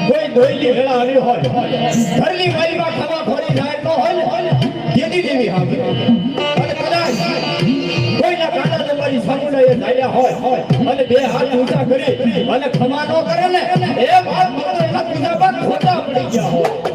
કોઈ દોઈલી વેળા આવી હોય ઘરની વાઈમાં ખાવા ખોરી જાય તો હોય જેની જેવી હાવી અને કદાચ કોઈના કાંડા તમારી સામુને એ ધાર્યા હોય અને બે હાથ ઊંચા કરી અને ખમા ન કરે ને એ વાત મારો એના પૂજા બાદ ખોટા પડી ગયા હોય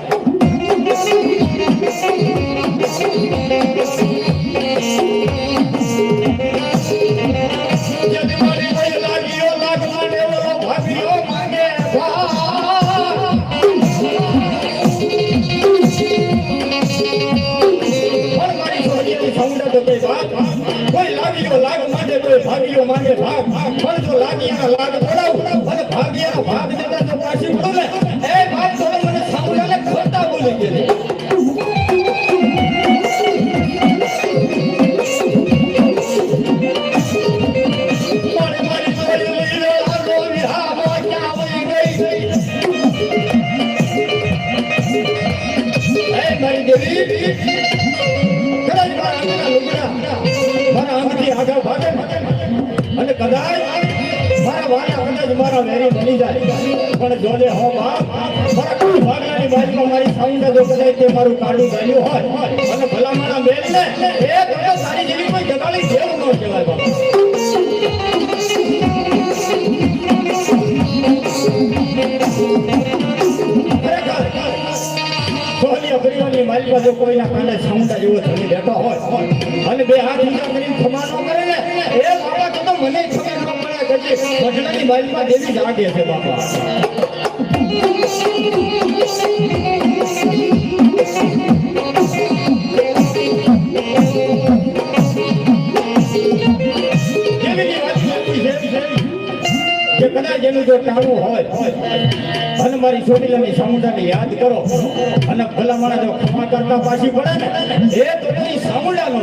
ભાગીઓ માંગે ભાગ પણ જો લાગીના લાગ પડાવ અને ભાગીના ભાગ દેતા તો પાછી બોલે એ વાત તો મને સાંભળાને ખોટા બોલી ગઈ અને કદાચ મારા વાળા કદાચ મારા વેરી બની જાય પણ જોડે હો બાપ મારા કોઈ ભાગલાની બાજુમાં મારી સાઉન્ડ જો કદાચ તે મારું કાઢું ગાલ્યું હોય અને ભલા મારા મેલ ને એ તો સારી જેવી કોઈ જગાડી જેવું ન કહેવાય બાપ પરિવારની માલિકા જો કોઈના કાંડે સાઉન્ડ જેવો થઈને બેઠો હોય અને બે હાથ ઊંચા કરીને ખમા ન કરે ને એ બાબા તો મને ખબર ન પડે કે ભજનાની માલિકા દેવી જાગે છે બાપા કે કદાચ એનું જો ટાણું હોય અને મારી છોકરીની સામુંડાને યાદ કરો અને ભલા માણસ જો ખમા કરતા પાછી પડે ને એ તો કોઈ સામુંડા નો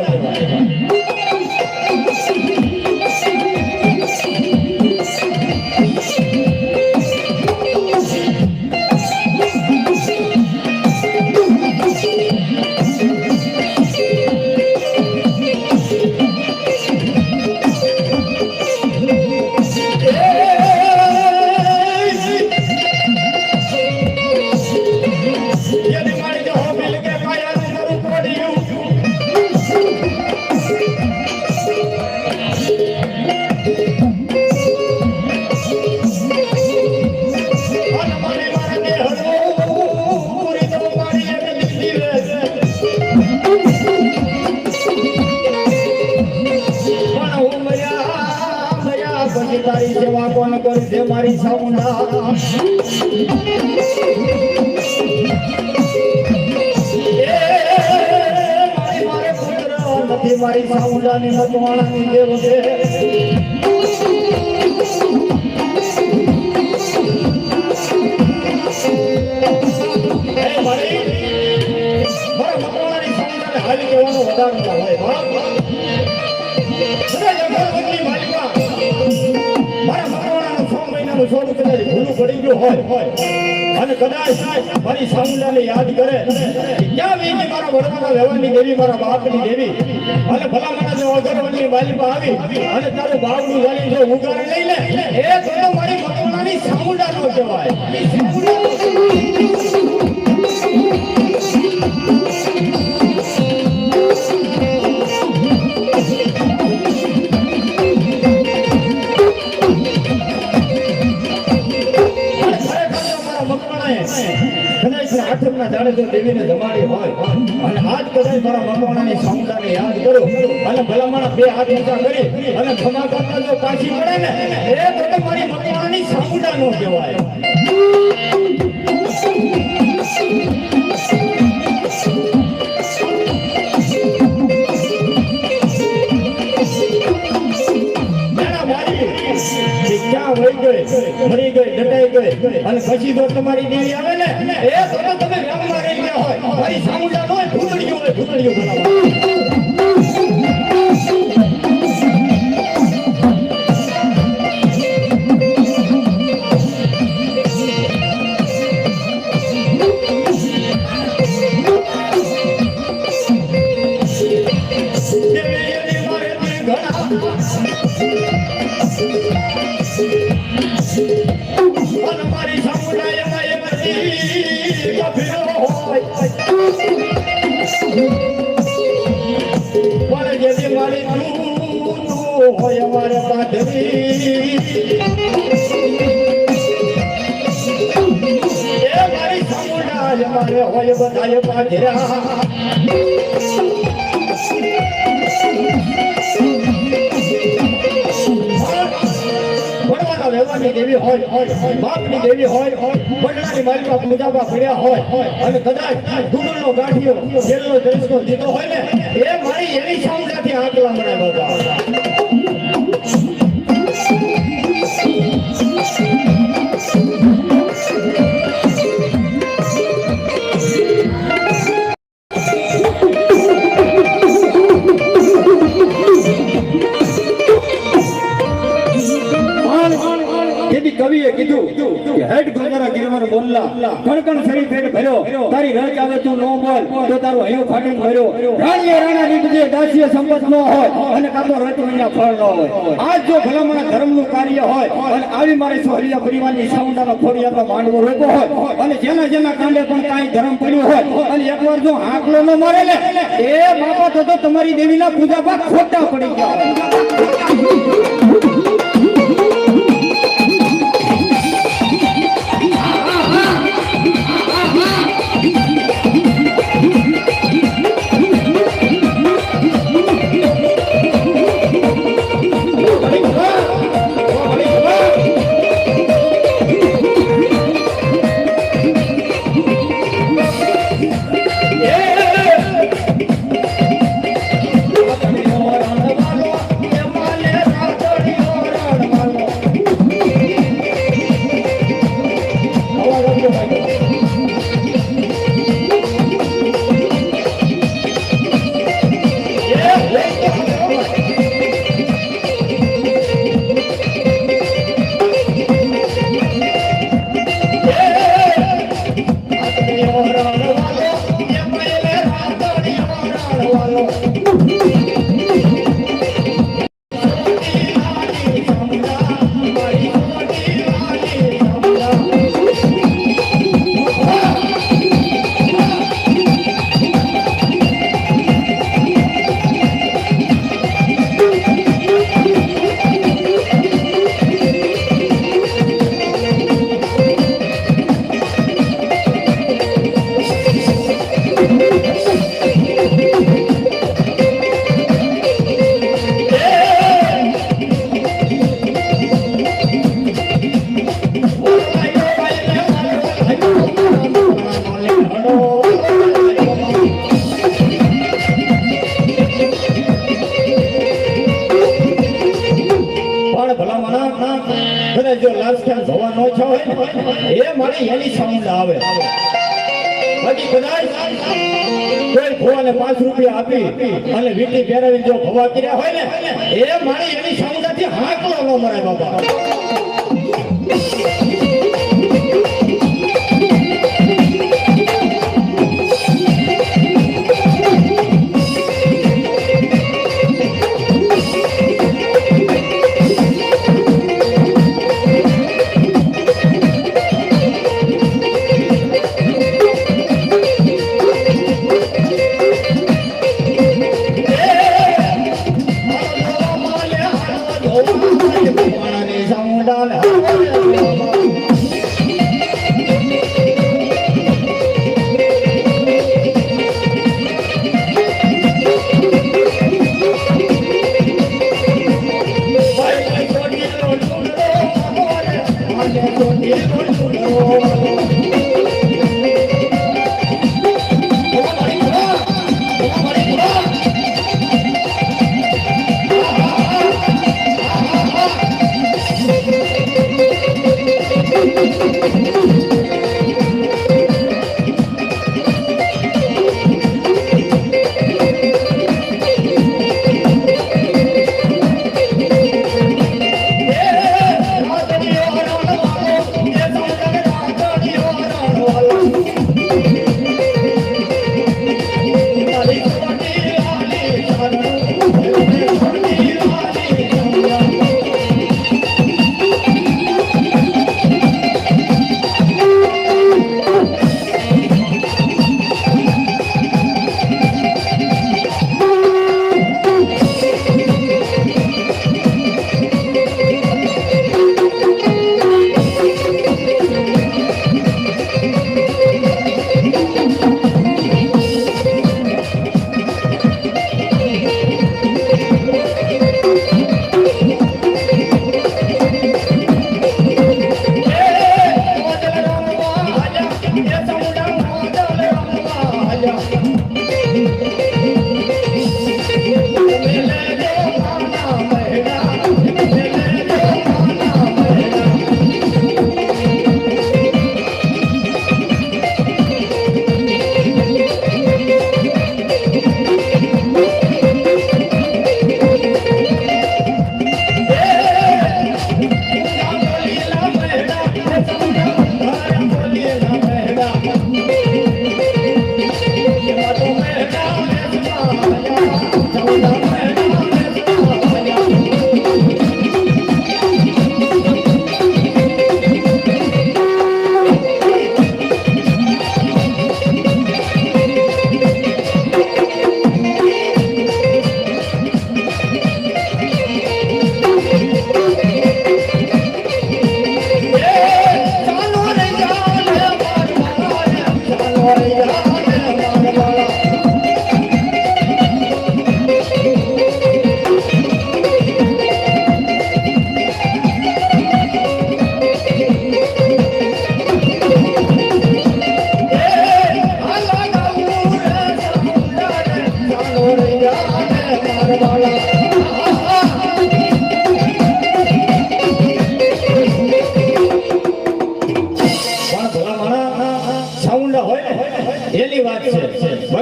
તારી સેવા કોણ કરું છે મારી સાઉન્ડા મારે પુત્ર નથી મારી સાઉન્ડાની મતવાણાની દેવ છે મારા મતવાણાની સાઉન્ડાને હાલી કહેવાનો વધારો હોય છોડું કદાચ ભૂલું પડી ગયું હોય અને કદાચ મારી સામુંડાને યાદ કરે ક્યાં વીજી મારા વડવાના વ્યવહારની દેવી મારા બાપની દેવી અને ભલા મને જો અગરવલ્લી બાલીમાં આવી અને તારું બાવનું જાણી જો ઉગારે લઈ લે એ તો મારી ભગવાનાની સામુંડા નો કહેવાય જાણે તો દેવીને જમાડી હોય અને આજ કદાચ મારા મકવાણાની સામુંડાને યાદ કરો અને ભલામણા બે હાથ ઊંચા કરી અને ખમા કરતા જો પાછી પડે ને એ તો મારી મકવાણાની સામુંડા નો કહેવાય વહી ગઈ મરી ગઈ ડટાઈ ગઈ અને પછી જો તમારી દેવી આવે ને એ તો તમે વ્યામમાં રહી ગયા હોય મારી સામુંડા હોય ભૂતળીઓ બનાવવા હોય અમારે પાધરી એ મારી સામુંડા અમારે હોય બધાએ પાધરા લેવાની દેવી હોય બાપની દેવી હોય બગડાની માલિકા પૂજામાં પડ્યા હોય અને કદાચ ડુંગરનો ગાંઠિયો જેલનો જલસો દીધો હોય ને એ મારી એવી સામુંડાથી આંકલા બનાવ્યા કવિએ કીધું કે હેડ ગોજારા ગિરવર બોલલા કણકણ સરી પેટ ભર્યો તારી રજ આવે તું નો બોલ તો તારું હૈયું ફાટી ભર્યો રાણીએ રાણા રીતજે દાસીએ સંપત નો હોય અને કાતો રત મહિના ફળ ન હોય આજ જો ભલામણા ધર્મનું કાર્ય હોય અને આવી મારી સોહરિયા પરિવારની સામુંડાનો ખોડિયાનો માંડવો રોકો હોય અને જેના કાંડે પણ કાંઈ ધર્મ પડ્યું હોય અને એકવાર જો આંકલો ન મારે ને એ બાપા તો તમારી દેવીના પૂજામાં ખોટા પડી ગયા જો લાસ્ટ ભવા નો છો એ મારી એની સામુંડા આવે બાકી કદાચ કોઈ ભવાને 5 રૂપિયા આપી અને વીટી પહેરાવી જો ભવા કર્યા હોય ને એ મારી એની સામુંડાથી હાકલો ન મરે બાબા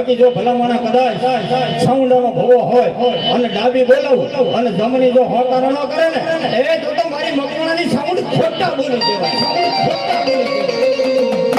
બાકી જો ભલામણા કદાચ સાઉન્ડનો ભવો હોય અને ડાબી બોલાવું અને જમણી જો હોકારો ન કરે ને એ તો મારી મકવાણાની સાઉન્ડ ખોટા બોલી કહેવાય. ખોટા બોલી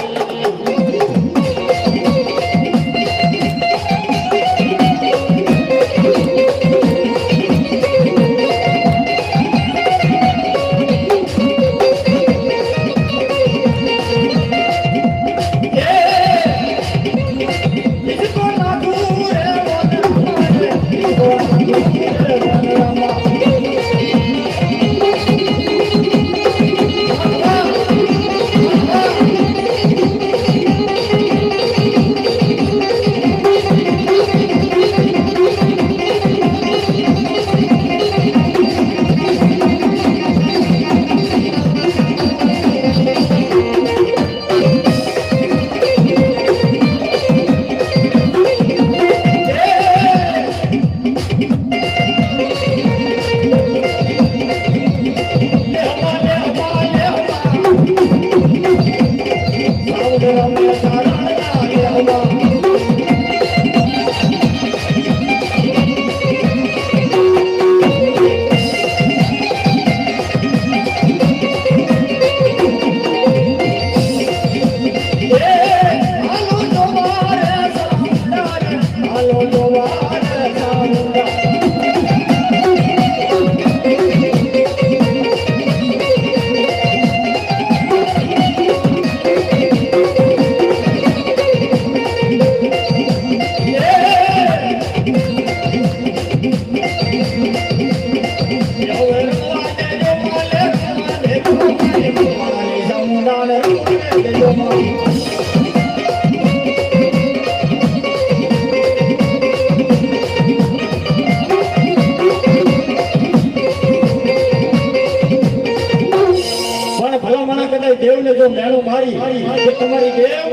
દેવને જો મેણું મારી કે તમારી દેવ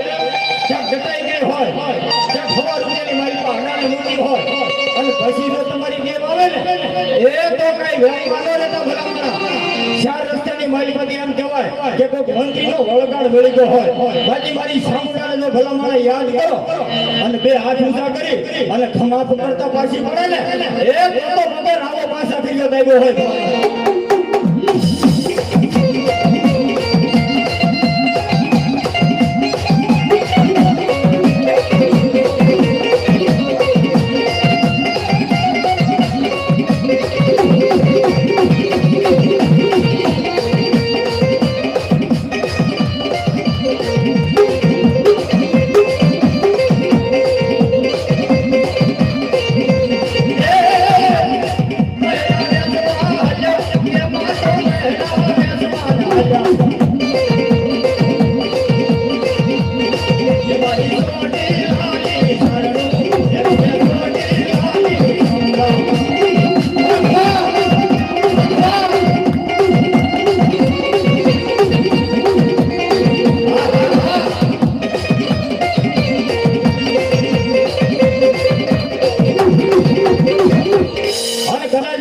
ક્યાં ઘટાઈ ગઈ હોય ક્યાં ખબર રૂપિયાની મારી પાસે અનાની મૂકી હોય અને પછી જો તમારી દેવ આવે ને એ તો કઈ વેરી માનો ને તો ભલામણા ચાર રસ્તાની મારી પાસે એમ કહેવાય કે કોઈ મંત્રીનો વળગાડ મળી ગયો હોય બાકી મારી સામુદાને જો ભલામણા યાદ કરો અને બે હાથ ઊંચા કરી અને ખમા પકડતા પાછી પડે ને એ તો વગર આવો પાછા થઈ ગયો દાવ્યો હોય.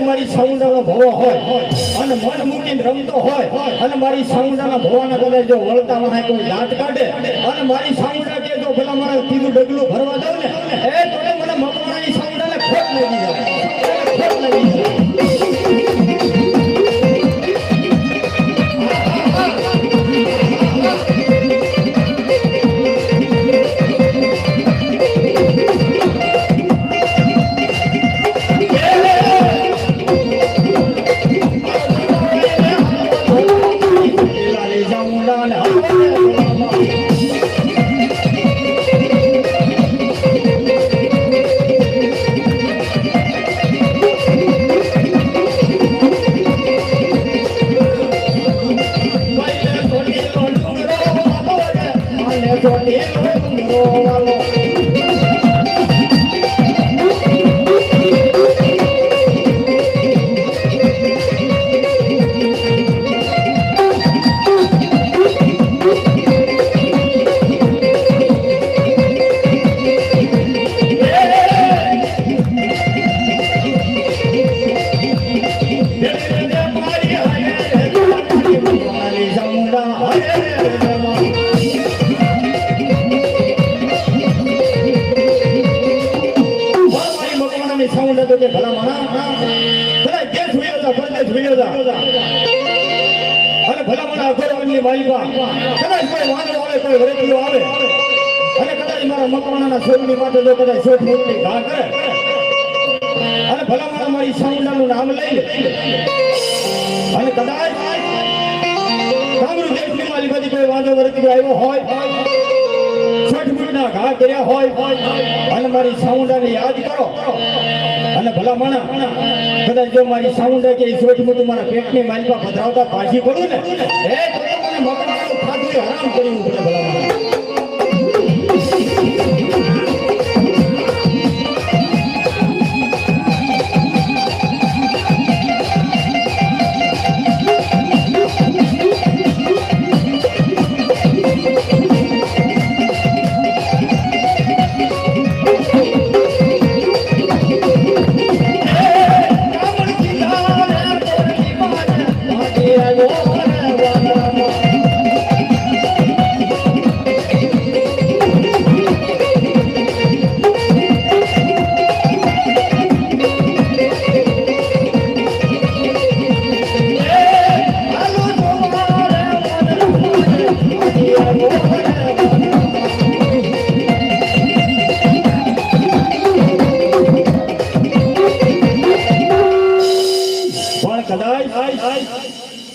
મારી સાઉન્ડનો ભવો હોય અને મન મૂકીને રમતો હોય અને મારી સાઉન્ડના ભવાના કદાચ જો વળતા મને કોઈ દાંત કાઢે અને મારી સાઉન્ડા કે જો પેલા મારા તીધું ડગલું ભરવા દઉં ને એ તો મને મકવાણાની સાઉન્ડને ખોટ લાગી જાય. ખોટ લાગી જાય. કાળા ગોરવની માલિકા કદાચ કોઈ વાંદરો આવે કોઈ વરેતીઓ આવે અને કદાચ મારા મકવાણાના સોરની માટે જો કદાચ શોખ મોટની ઘા કરે અને ભલા મારી સામુંડાનું નામ લઈ અને કદાચ કામરૂ દેશની માલિકાથી કોઈ વાંદરો વરેતીઓ આવ્યો હોય છઠ ઘા કર્યા હોય અને મારી સામુંડાને યાદ કરો અને ભલા માણા કદાચ જો મારી સામુંડા કે સોઠ મોટું મારા પેટની માલિકા પધરાવતા પાછી પડું ને એ તો મને મકડાનું ખાધું હરામ કર્યું પડે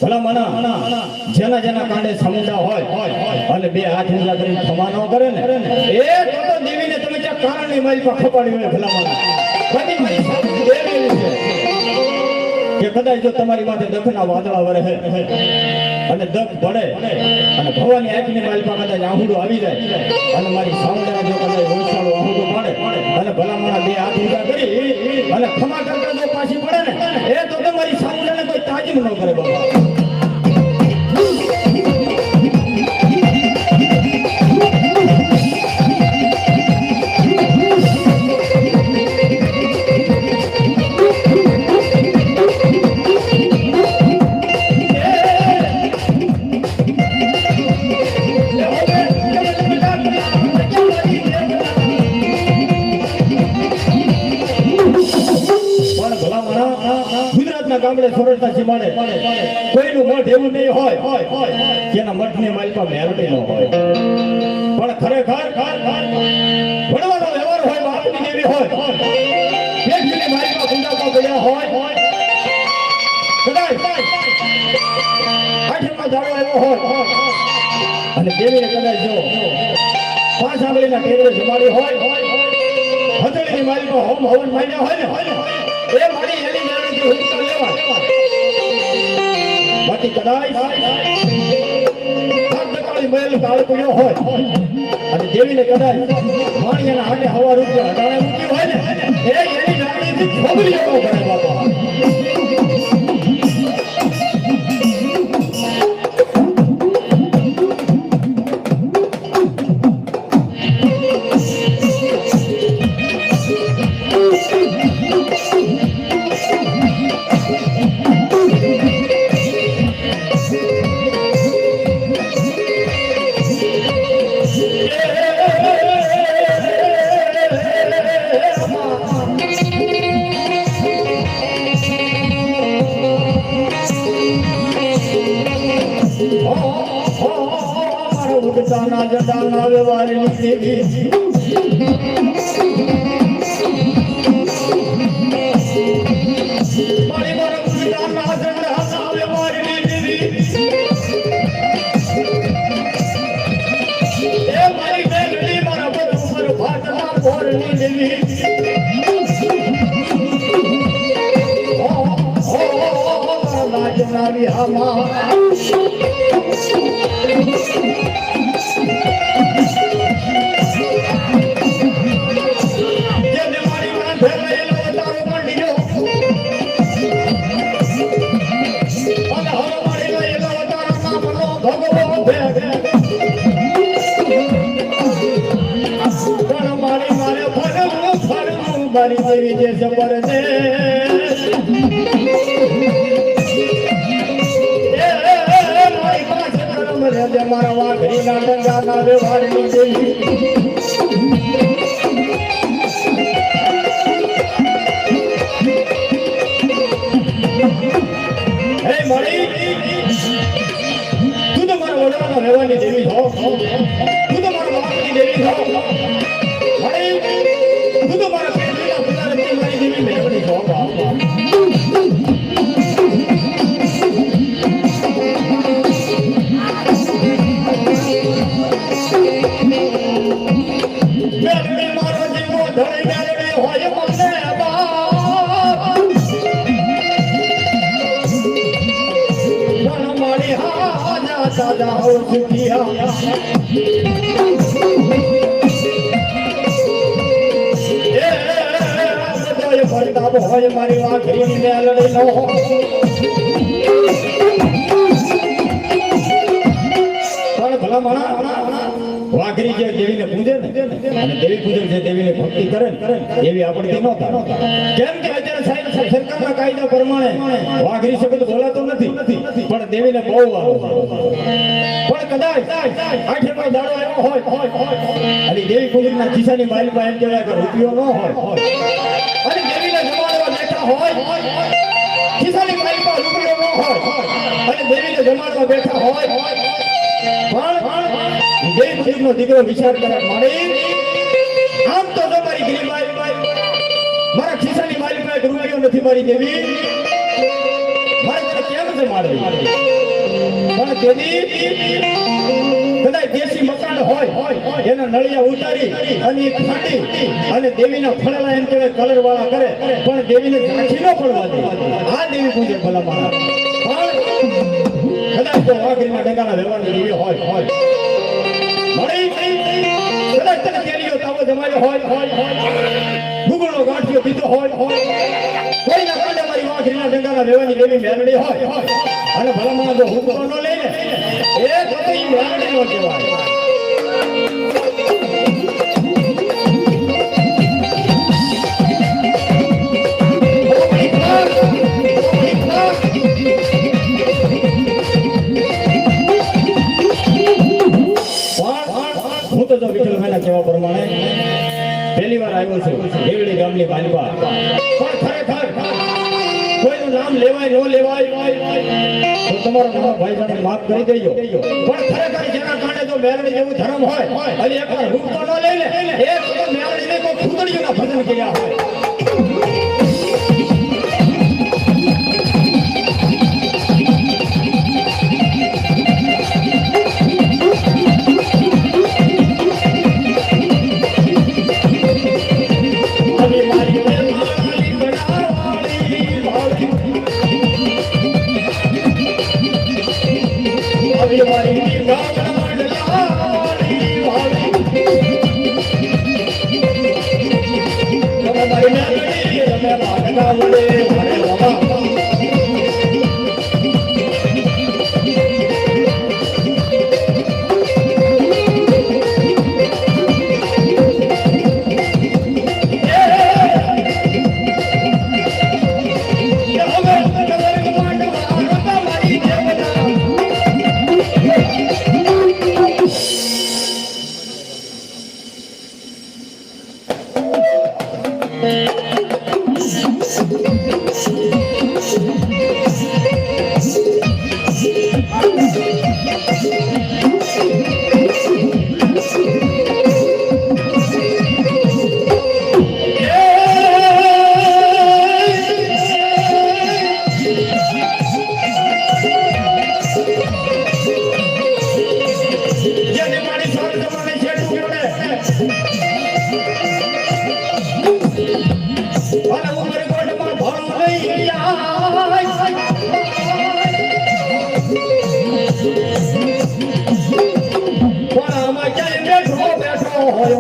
ભલા માણા જેના જેના કાંડે સમુંડા હોય અને બે હાથ ઊંચા કરી ખમા ન કરે ને એ તો દેવીને તમે ત્યાં કારણની મારી પર ખપાડી હોય ભલામણ બધી મારી સાથે દેવી છે કે કદાચ જો તમારી માથે દખના વાદળા વરે અને દખ પડે અને ભવાની આંખની મારી પર કદાચ આહુડો આવી જાય અને મારી સામુંડા જો કદાચ વંશાળો આહુડો પાડે અને ભલામણ બે હાથ ઊંચા કરી અને ખમા કરતા જો પાછી પડે ને એ તો તમારી સામુંડાને કોઈ તાજીમ ન કરે બાબા ગામડે સરળતા સીમાડે કોઈનું મઠ એવું નહીં હોય કે એના મઠની માલિકા મેરડી ન હોય પણ ખરેખર ભણવાનો વ્યવહાર હોય બાપની દેવી હોય પેટની માલિકા ગુંડામાં ગયા હોય કદાચ આઠમમાં જાડો આવ્યો હોય અને દેવીને કદાચ જો પાંચ આંગળીના ટેબલે જમાડી હોય હથેળીની માલિકા હોમ હવન માંડ્યા હોય ને એ મારી એની મેરડી હુંકાર લેવા બાકી કદાચ મેલ કાળકુયો હોય અને દેવીને કદાચ માણિયાના હાથે હવા રૂપિયા હટાણે મૂકી હોય ને એ એની નાળીથી ખોબરી એવો કરે બાપા ઉડતાના જડાના વ્યવહારની દેવી મારી મારા ઉડતાના જડાના વ્યવહારની દેવી એ મારી બેનડી મારા બધું પર ભાટના પોરની દેવી રાજનાવી આમાં મારી દેવી જે જબર છે મારી પાસે કરમ રે મારા વાઘરી ના ડંગા ના વ્યવહારની દેવી હે મારી ગામડાના રહેવાની દેવી છો તું તો મારા બાપની દેવી છો તું તો મારા પેટના પુત્રની મારી દેવી મેળવણી છો મારો જીવો ધણી મેળવી હોય મને મારી હા દાદા હો સુખિયા ભરતા હોય મારી વાઘરી મેલડી નો પણ ભલા માણા વાઘરી જે દેવીને પૂજે ને અને દેવી પૂજન જે દેવીને ભક્તિ કરે ને એવી આપણી ન થાય કેમ કે અત્યારે સાહેબ સરકારના કાયદા પ્રમાણે વાઘરી શબ્દ બોલાતો નથી પણ દેવીને બહુ આવે પણ કદાચ આઠેમાં દાડો આવ્યો હોય અને દેવી પૂજનના ખિસ્સાની માલિકા એમ કહેવાય કે રૂપિયો ન હોય અને દેવીને જમાડવા બેઠા હોય ખિસ્સાની માલિકા રૂપિયો ન હોય અને દેવીને જમાડવા બેઠા હોય પણ દેવી પૂજનનો દીકરો વિચાર કરે મારી આમ તો મારી ગરીબાઈ મારા ખિસ્સાની માલિકા એક રૂપિયો નથી મારી દેવી મારે તને કેમ છે મારવી પણ તેની કદાચ દેશી મકાન હોય એના નળિયા ઉતારી અને ફાટી અને દેવીના ફળેલા એમ કહેવાય કલર વાળા કરે પણ દેવીને ઝાંખી ન પડવા દે આ દેવી પૂજન ભલા મારા પણ કદાચ તો વાઘરીના ડંગાના વ્યવહારની દેવી હોય કદાચ તને તેલીઓ તાવો જમાયો હોય ગુગળનો ગાંઠિયો પીધો હોય કોઈના કાંડે મારી વાઘરીના ડંગાના વ્યવહારની દેવી મેલડી હોય અને ભલા મારા જો હુકમ ન લઈને એ તો ઈ મેલડી નો કહેવાય કેવા પ્રમાણે પહેલી વાર આવ્યો છું દેવડી ગામની બાલિકા પણ ખરેખર કોઈનું નામ લેવાય ન લેવાય તો તમારા નામ ભાઈજાને માફ કરી દેજો પણ ખરેખર જેના કારણે તો મેરડી જેવું ધર્મ હોય અને એકવાર રૂપ તો ન લઈ લે એક તો મેરડીને કોઈ ખુદડીઓના ભજન કર્યા હોય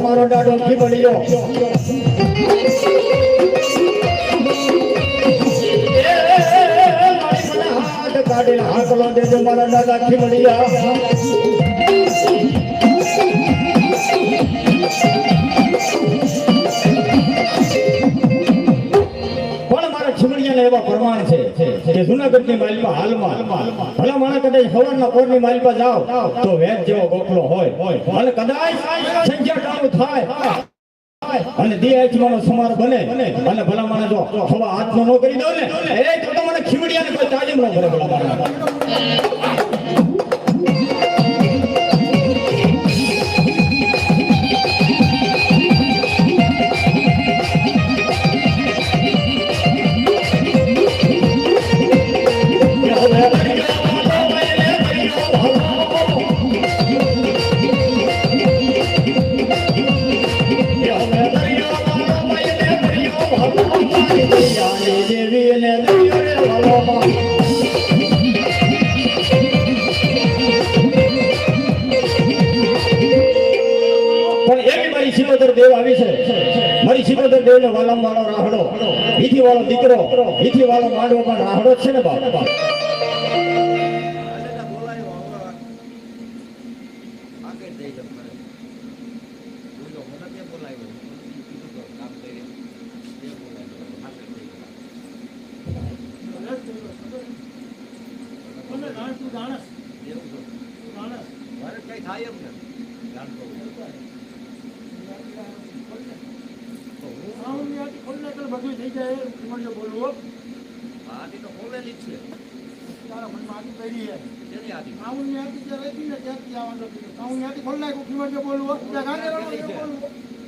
મારો દાડો ખીબડીયો હાથ કાઢીને હાકલો દેજો મારા દાદા ખીબડીયા એવા પ્રમાણ છે કે જૂનાગઢની માલિકા હાલમાં ભલા માણસ કદાચ સવારના પોરની માલિકા જાઓ તો વેચ જેવો ગોખલો હોય અને કદાચ સંખ્યા ટાણું થાય અને દેહમાં સમાર બને અને ભલા માણસ જો હવા હાથનો ન કરી દો ને એ તો મને ખીમડિયાને કોઈ તાલીમ ન કરે ભલા માણસ દેવ આવી છે મારી સિકંદર દેવને વાલમ વાળો રાહડો ઈથી વાળો દીકરો ઈથી વાળો માંડવામાં રાહડો છે ને બાપ બધું થઈ જાય મને બોલવું આથી તો ખોલેલી જ છે તારા મનમાં આથી કરી છે જેની આથી કાઉની આથી જે રહેતી ને ત્યાંથી આવવાનું કીધું કાઉની આથી ખોલ નાખું કિંમત જે બોલવું ત્યાં ગાંધે બોલવું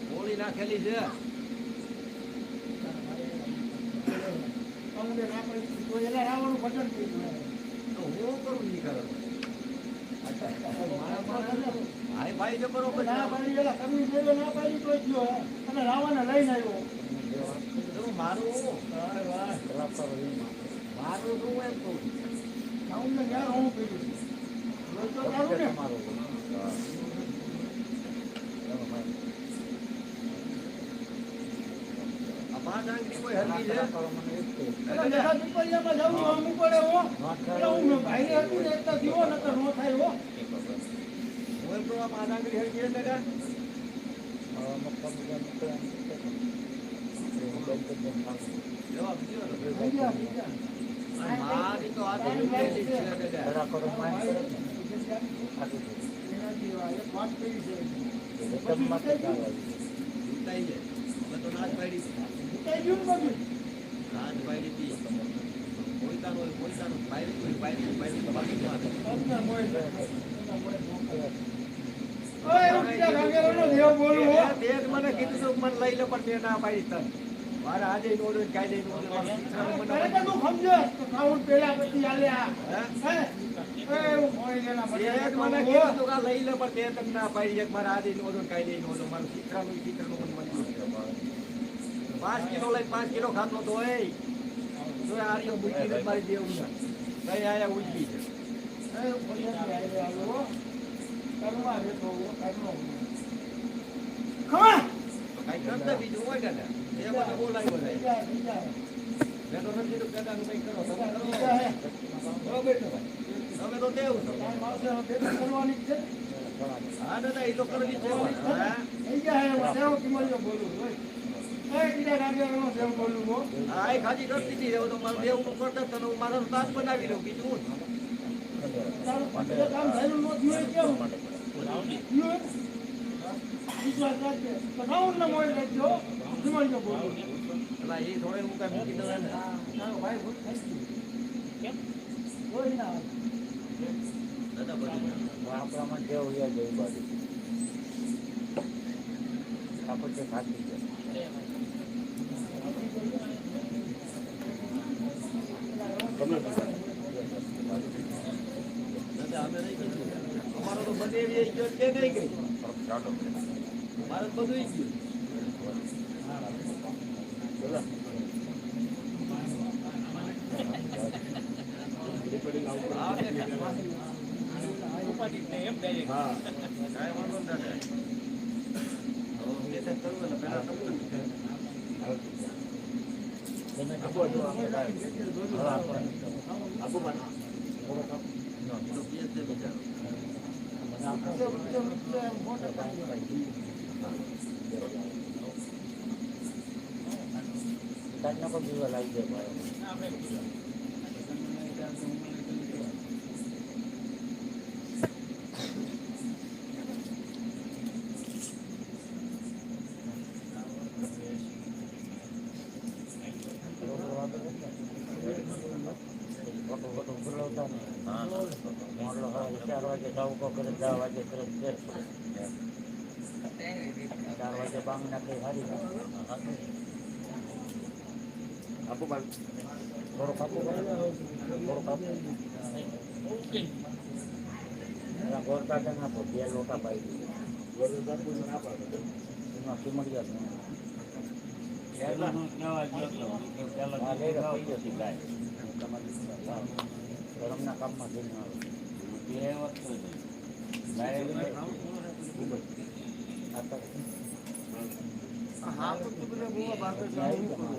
ગોળી નાખેલી છે કાઉને ના પડી તો એને રાવણનું ભજન થઈ ગયું તો હું કરું નહીં કરું હાય ભાઈ જો બરોબર ના પાડી એલા કમી દેવે ના પાડી તો ગયો અને રાવણને લઈને આવ્યો મારું મારું શું એમ કહું કાઉને ક્યાં હું પીડું તો તારું ને પાંચ આંગળી કોઈ હરકી છે દેખા દીપરિયામાં જાઉં આમ પડે હો એટલે હું ભાઈને હતું ને એકતા દીવો નકર નો થાય હો હું એમ તો આ પાંચ આંગળી હરકી છે કાકા જવાબ દીધો મારી તો આ દેવી છે વાત કરી છે ઉતાઈ છે અમે તો નાચ પાડી ઉતાઈ ગયું ને બધું નાચ પાડી હતી પોઈતાનું પાડી તો બાકી ઓય ઉઠ્યા ગાંગેરોનો દેવ બોલું હો બેગ મને કીધું તો મને લઈ લે પણ મેં ના પાડી તને મારે આજે નોડો કાઈ દઈ નોડો અરે તો તું સમજો તો કાઉન પેલા પછી આલ્યા હે એ મોઈ લેના બેગ મને કીધું તો કા લઈ લે પણ મેં તને ના પાડી એક મારે આજે નોડો કાઈ દઈ નોડો મારું ચિત્રનું મને 5 કિલો લઈ 5 કિલો ખાતો તો એ તો આર્યો બુકી ને મારી દેવું ને કઈ આયા ઉજી છે એ પોલીસ આલ્યો કરવા દેતો કાઈનો ખમા કઈ કરતા બીજું હોય ને એ મને બોલાવ્યો છે મેં તો નથી કીધું કાકાનું કઈ કરો તમે કરો બરોબર છે ભાઈ તમે તો દેવું છો માણસો ભેગું કરવાની છે હા દાદા એ તો કરવી છે હા એ જાય દેવ કિમલ્યો બોલું હોય એ કીધા ગાંગેરોનો દેવ બોલું હો હા એ ખાલી કરતી હતી એવું તો મારું દેવનું કરતા તને હું મારો તાજ બનાવી લઉં બીજું તારું કામ થયેલું નો થયું કેવું વિશ્વાસ રાખજે તો કાઉન ને મોઈ લેજો કિમલ્યો બોલું એટલે એ થોડે હું કઈ મૂકી દઉં ને તારો ભાઈ ભૂત થઈ ગયું કેમ કોઈ ના દાદા બધું આપણામાં જે હોય જઈ બાજુ આપણે ખાતી છે દાદા અમે નહીં કીધું અમારો તો બધે એવી ગયો કે નહીં ગઈ મારે તો બધું ગયું હા કાંઈ વાંધો ના થાય મેસેજ કરું એટલે પહેલા લાગી જાય મોડલો હોય 4 વાગે જવું કો કરે 10 વાગે કરે 4 વાગે બાંગ નાખે હારી આપો બાલ થોડો કાપો ગોળ કાઢે નાખો 2 લોટા પાઈ એમાં કિમડિયા ગરમના કામમાં જઈને આવે હા તો તું મને બહુ બાકી છે હું કરું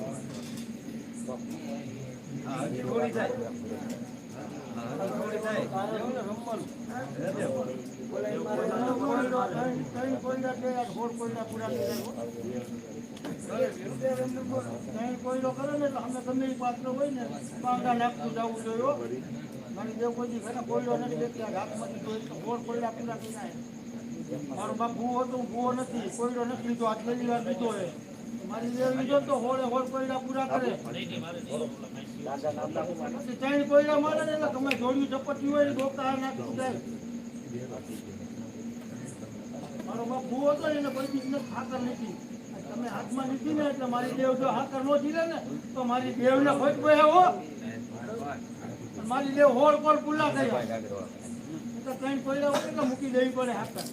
હા થોડી થાય થોડી થાય એવું ને રમવાનું કોયલો કરે ને અમે ગમે એ પાત્ર હોય ને પાંગા નાખતું જવું જોઈએ મારી દેવ કોઈ કોયલો નથી દેતી હાથમાંથી જોઈ તો ફોર કોયલા પૂરા થઈ જાય મારો બાપ ભૂવો હતો ભૂવો નથી કોયલો નથી લીધો આ પહેલી વાર લીધો હોય મારી દેવ લીધો તો હોળે હોળ કોયલા પૂરા કરે પછી ત્રણ કોયલા મારે ને એટલે તમે જોડ્યું ચપટી હોય ને ડોકા નાખી જાય મારો બાપ ભૂવો હતો એને કોઈ બીજને ખાતર નથી તમે હાથમાં લીધી ને એટલે મારી દેવ જો હાકર નો જીલે ને તો મારી દેવ ને ખોટ ગયો હો મારી દેવ હોળ કોલ પુલ્લા થઈ જાય તો કઈ કોયલા હોય એટલે મૂકી દેવી પડે હાકર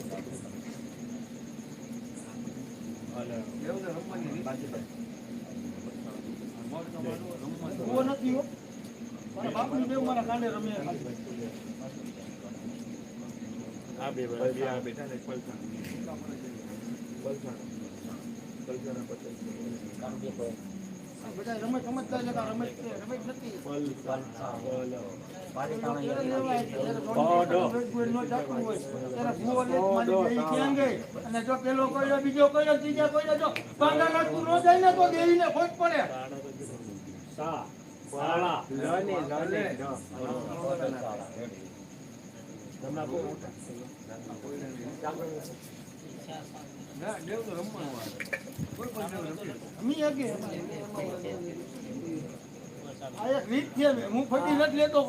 ભૂવો નથી હો મારા બાપની દેવ મારા કાંડે રમે આ બે બેઠા ને બધા રમત સમજતા છે કે રમત છે રમત નથી અને જો પેલો કોયલો બીજો કોયલો ત્રીજા કોયલો જો પાંગા નાખતું ન જાય ને તો દેવીને ખોટ પડે આ એક રીત છે હું ખોટી નથી લેતો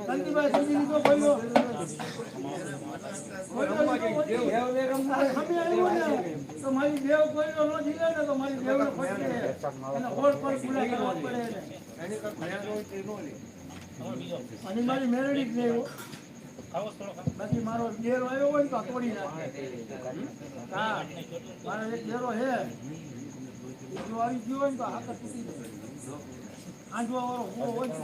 કાંતિભાઈ સમજી લીધો કોયલો તો મારી દેવ કોયલો ન જીલે ને તો મારી દેવ ને ખોટ પડે એને હોળ પર પૂરા કરવા પડે અને મારી મેરડી જ નહીં બાકી મારો ડેરો આવ્યો હોય ને તો તોડી નાખે હા મારો એક ડેરો છે જો આવી ગયો હોય ને તો હાથ તૂટી જાય આંજવા વાળો હું હોય ને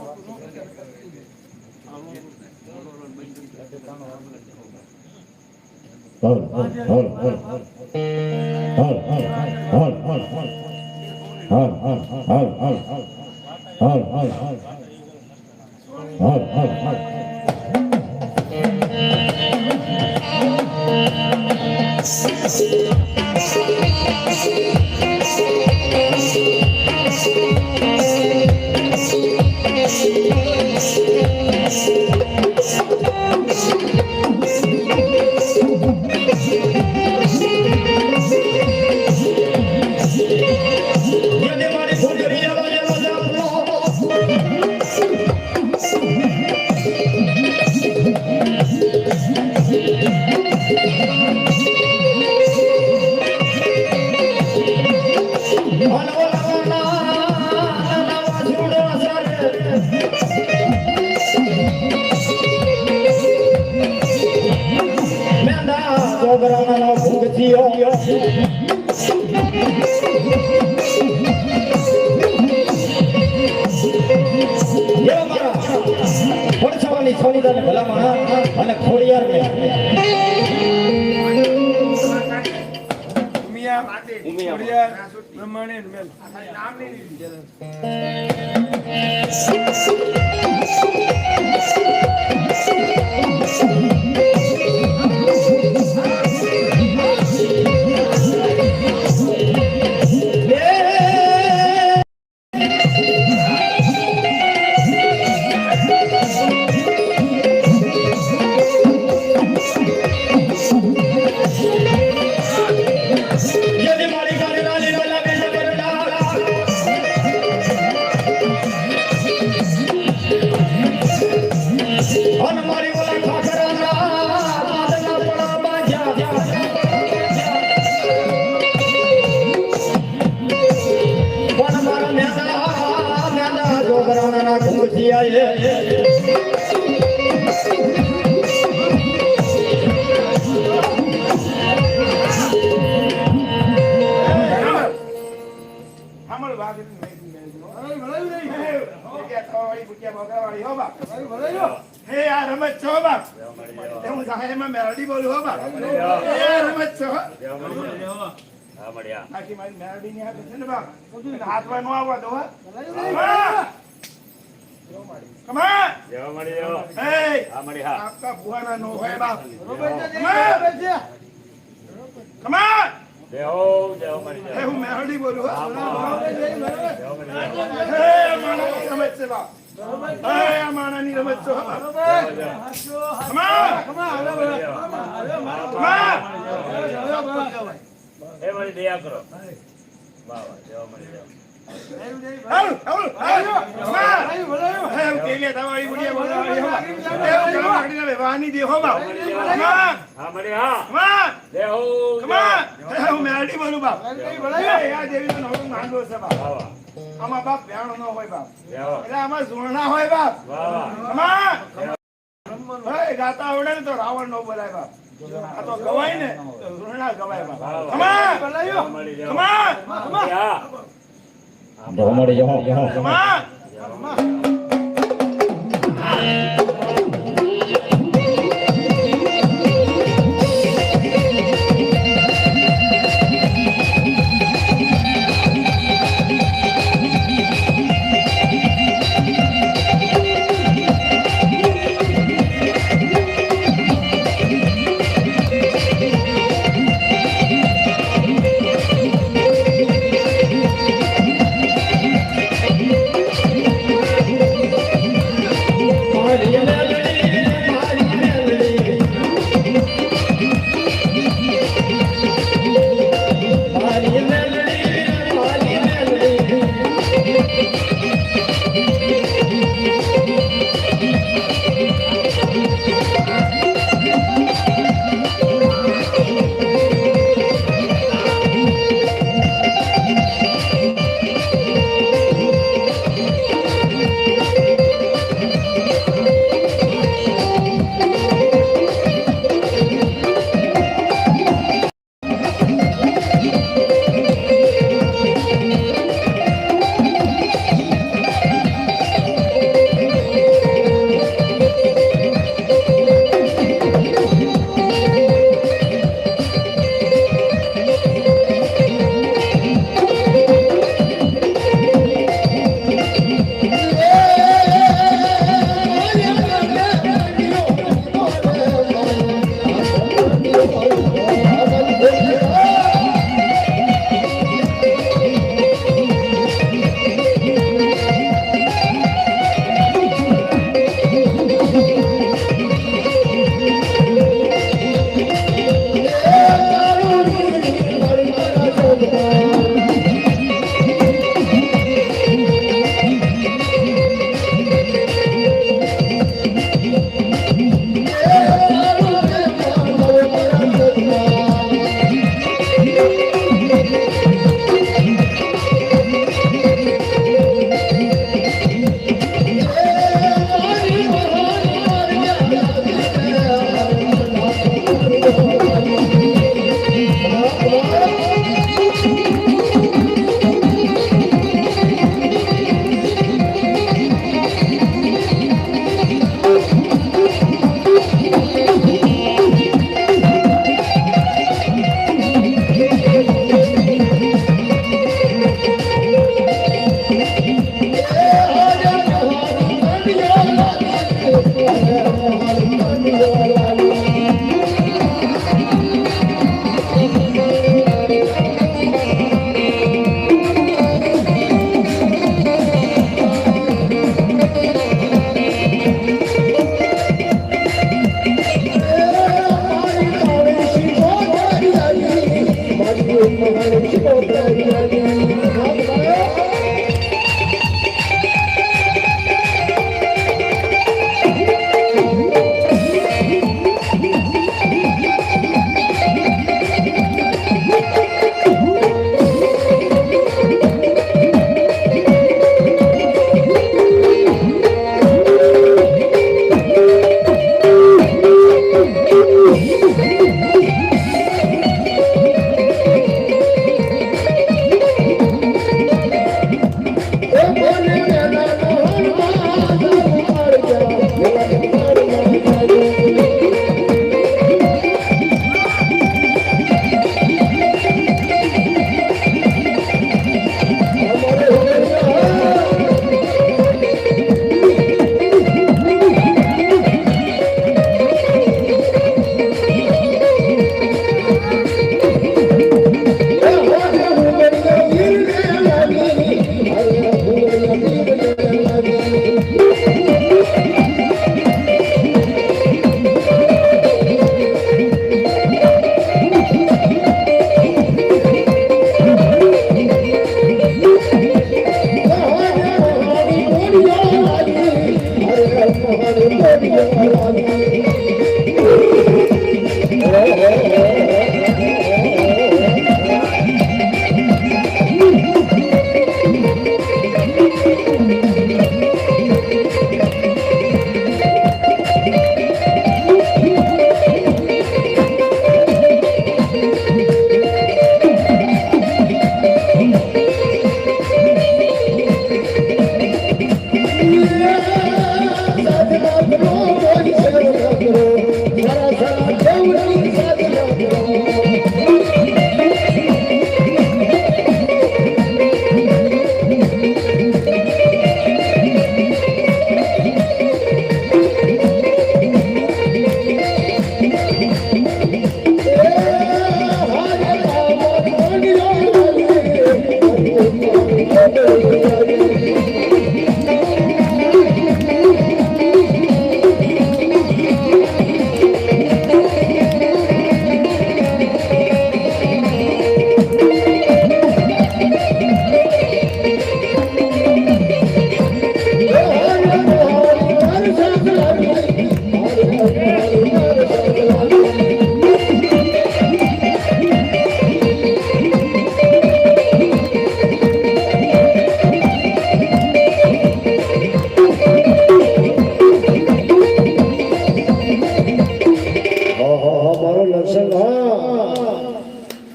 અને ખોડિયાર હા મળ્યા આખી મારી મેરડીની હાથે છે ને બાપ હાથમાં નો આવવા દો હા કમા દેવો મળી દેવો એ હા મળી હા આપકા ભુવાના નો હોય બાપ બરોબર કમા દેવો દેવો મળી એ દેવો હું મેરડી બોલું હા દેવો મળી દેવો એ માણાની રમત છે બાપ એ આ માણાની રમત છો કમા એ મળી દયા કરો વાહ વાહ દેવો મળી દેવો હા મળી હા દેવો આમાં બાપ ભેણો ન હોય બાપ દેવો એટલે આમાં ઝૂણના હોય બાપ વાહ વાહ ગાતા આવડે ને તો રાવણ નો બોલાય બાપ આ તો ગવાય ને તો ઝૂણના ગવાય બાપ દેવો મળી દેવો કમા હા દેવો મળી જહો કમા Hallelujah.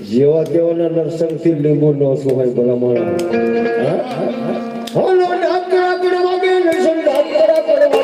જેવા તેવાના નરસંગથી લીંબુ નો સુહાય ભલામણ હોલો ડાકરા કરવા કે નરસંગ ડાકરા કરવા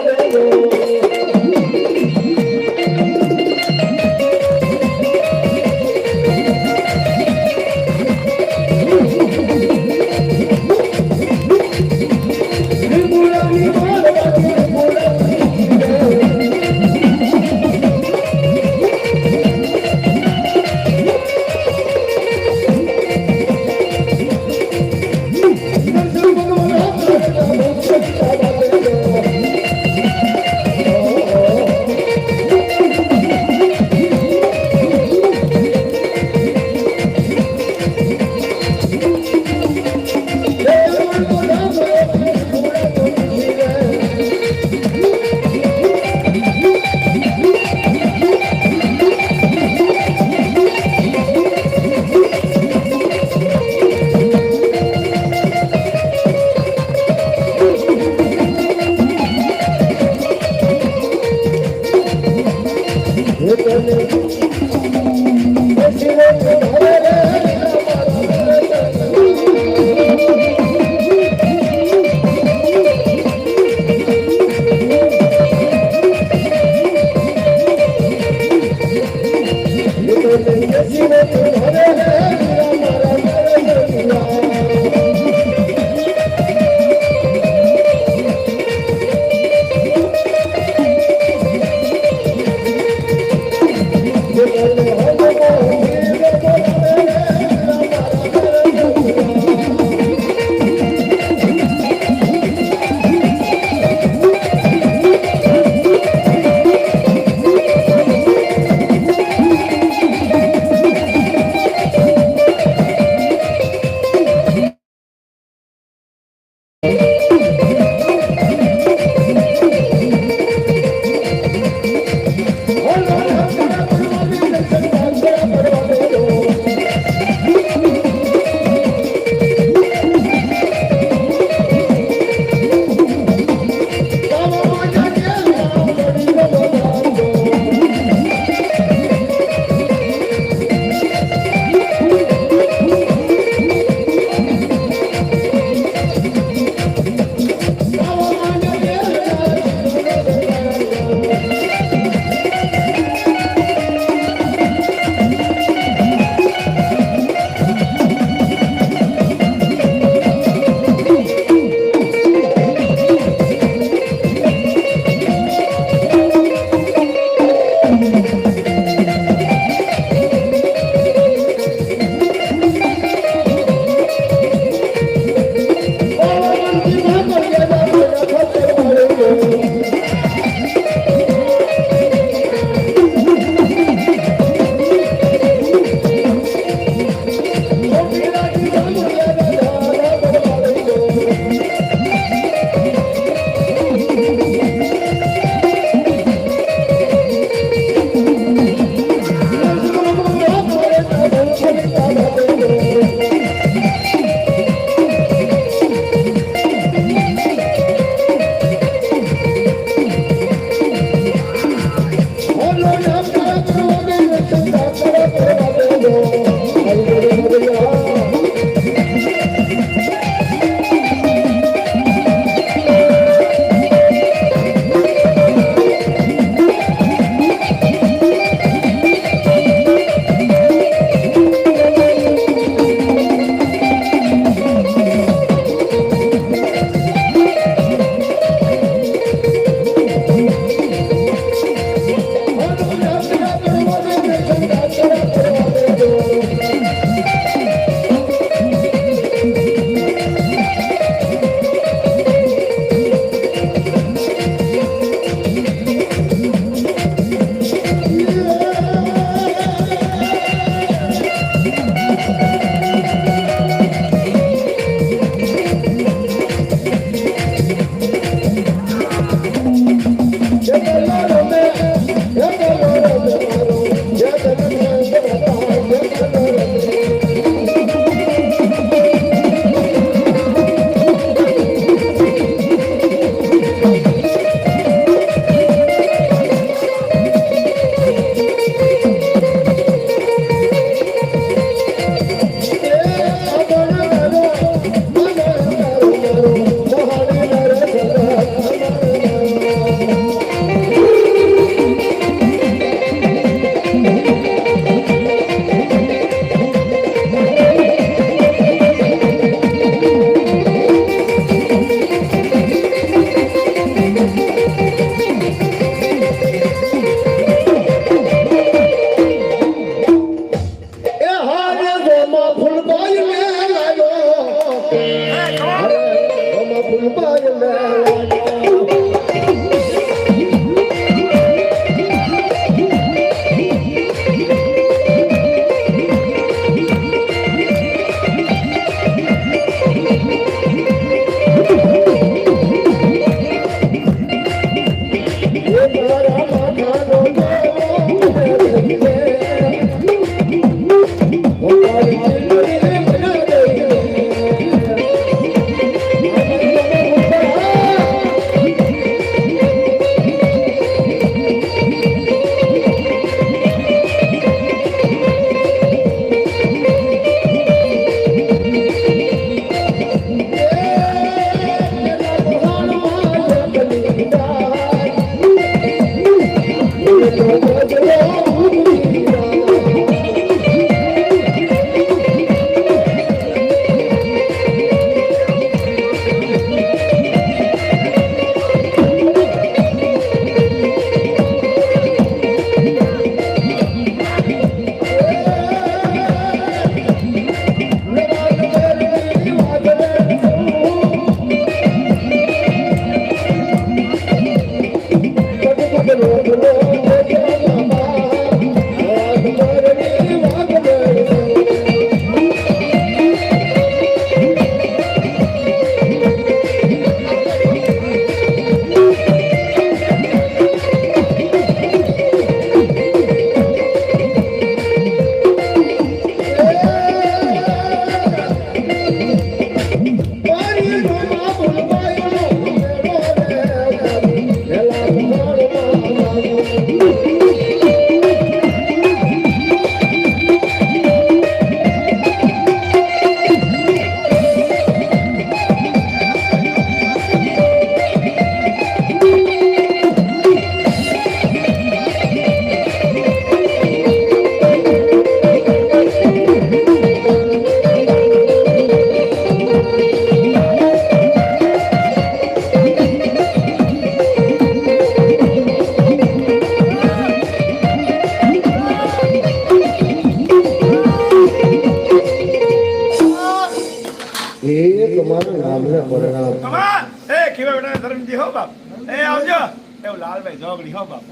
નામ ને પરણામ કમા એ ખીવા બેટા ધર્મજી હો બાપ એ આવજો એવું લાલભાઈ જોગડી હો બાપ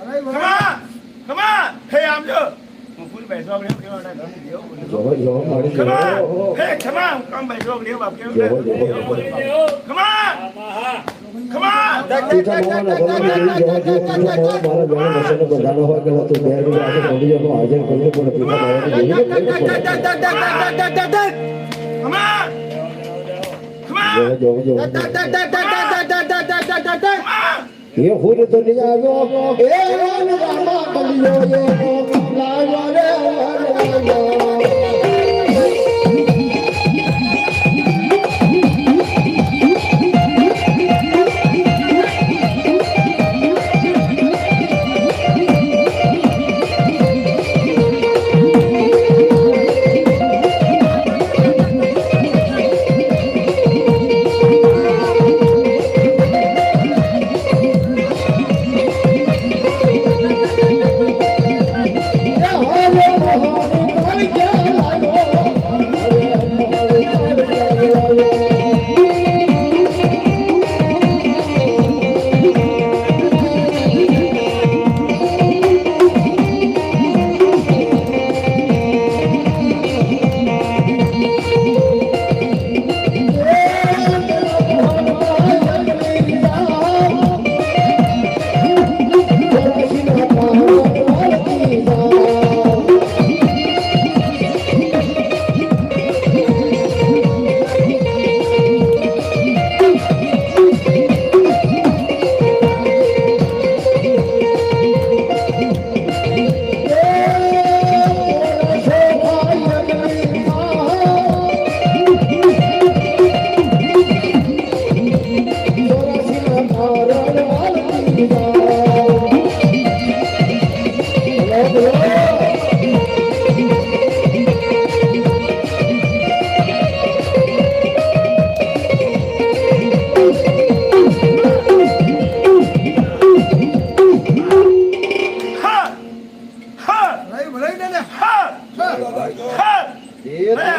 કમા હે આવજો હું ફૂલભાઈ જોગડી ખીવા બેટા ધર્મજી હો જો જો મારી જો કમા હે કમા હું કામભાઈ જોગડી હો બાપ કેવું કમા કમા તીજા મોના ધર્મ જો જો મારા જાણે મસને બધાનો હોય કે તું બેર ની આજે કોડીનો આયોજન કરવું પડે તીજા મારા કમા જો જો જો ये खुद दुनिया जो ए रामा बलियो ये लायो रे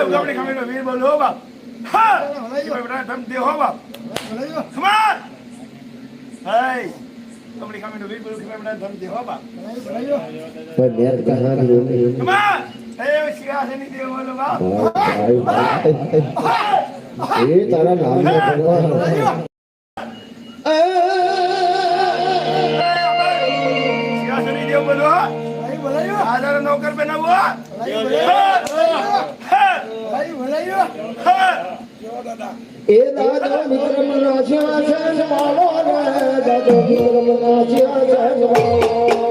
ઉગમણી ખામીનો વીર બોલો હો બાપ હા ખીવા બેટા ધર્મજી હો બાપ કમા હે ઉગમણી ખામીનો વીર બોલો ખીવા બેટા ધર્મજી હો બાપ पर नेत कहां की કમા હે સિંહાસની દેવ બોલો બાપ ये तारा नाम ने परवा સિંહાસની દેવ બોલો આધાર નોકર બનાવો ए दादा विक्रम राशिया से मालो रे दादा विक्रम राशिया से मालो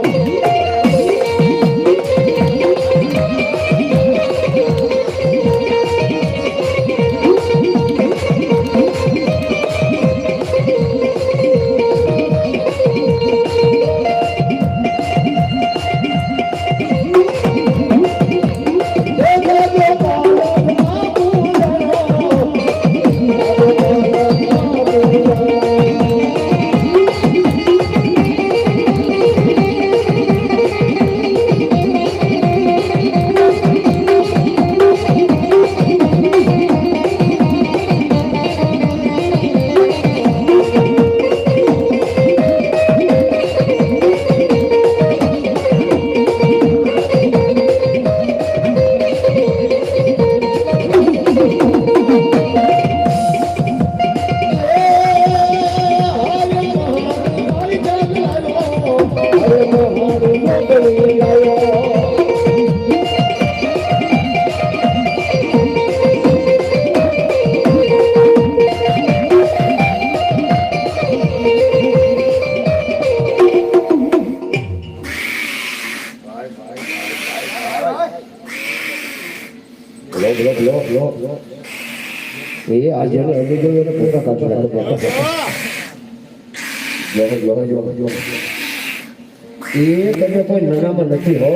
લો એ આજે ને એ જોઈએ ને પૂરા કાઢી નાખો જો એ તમે કોઈ નાનામાં નથી હો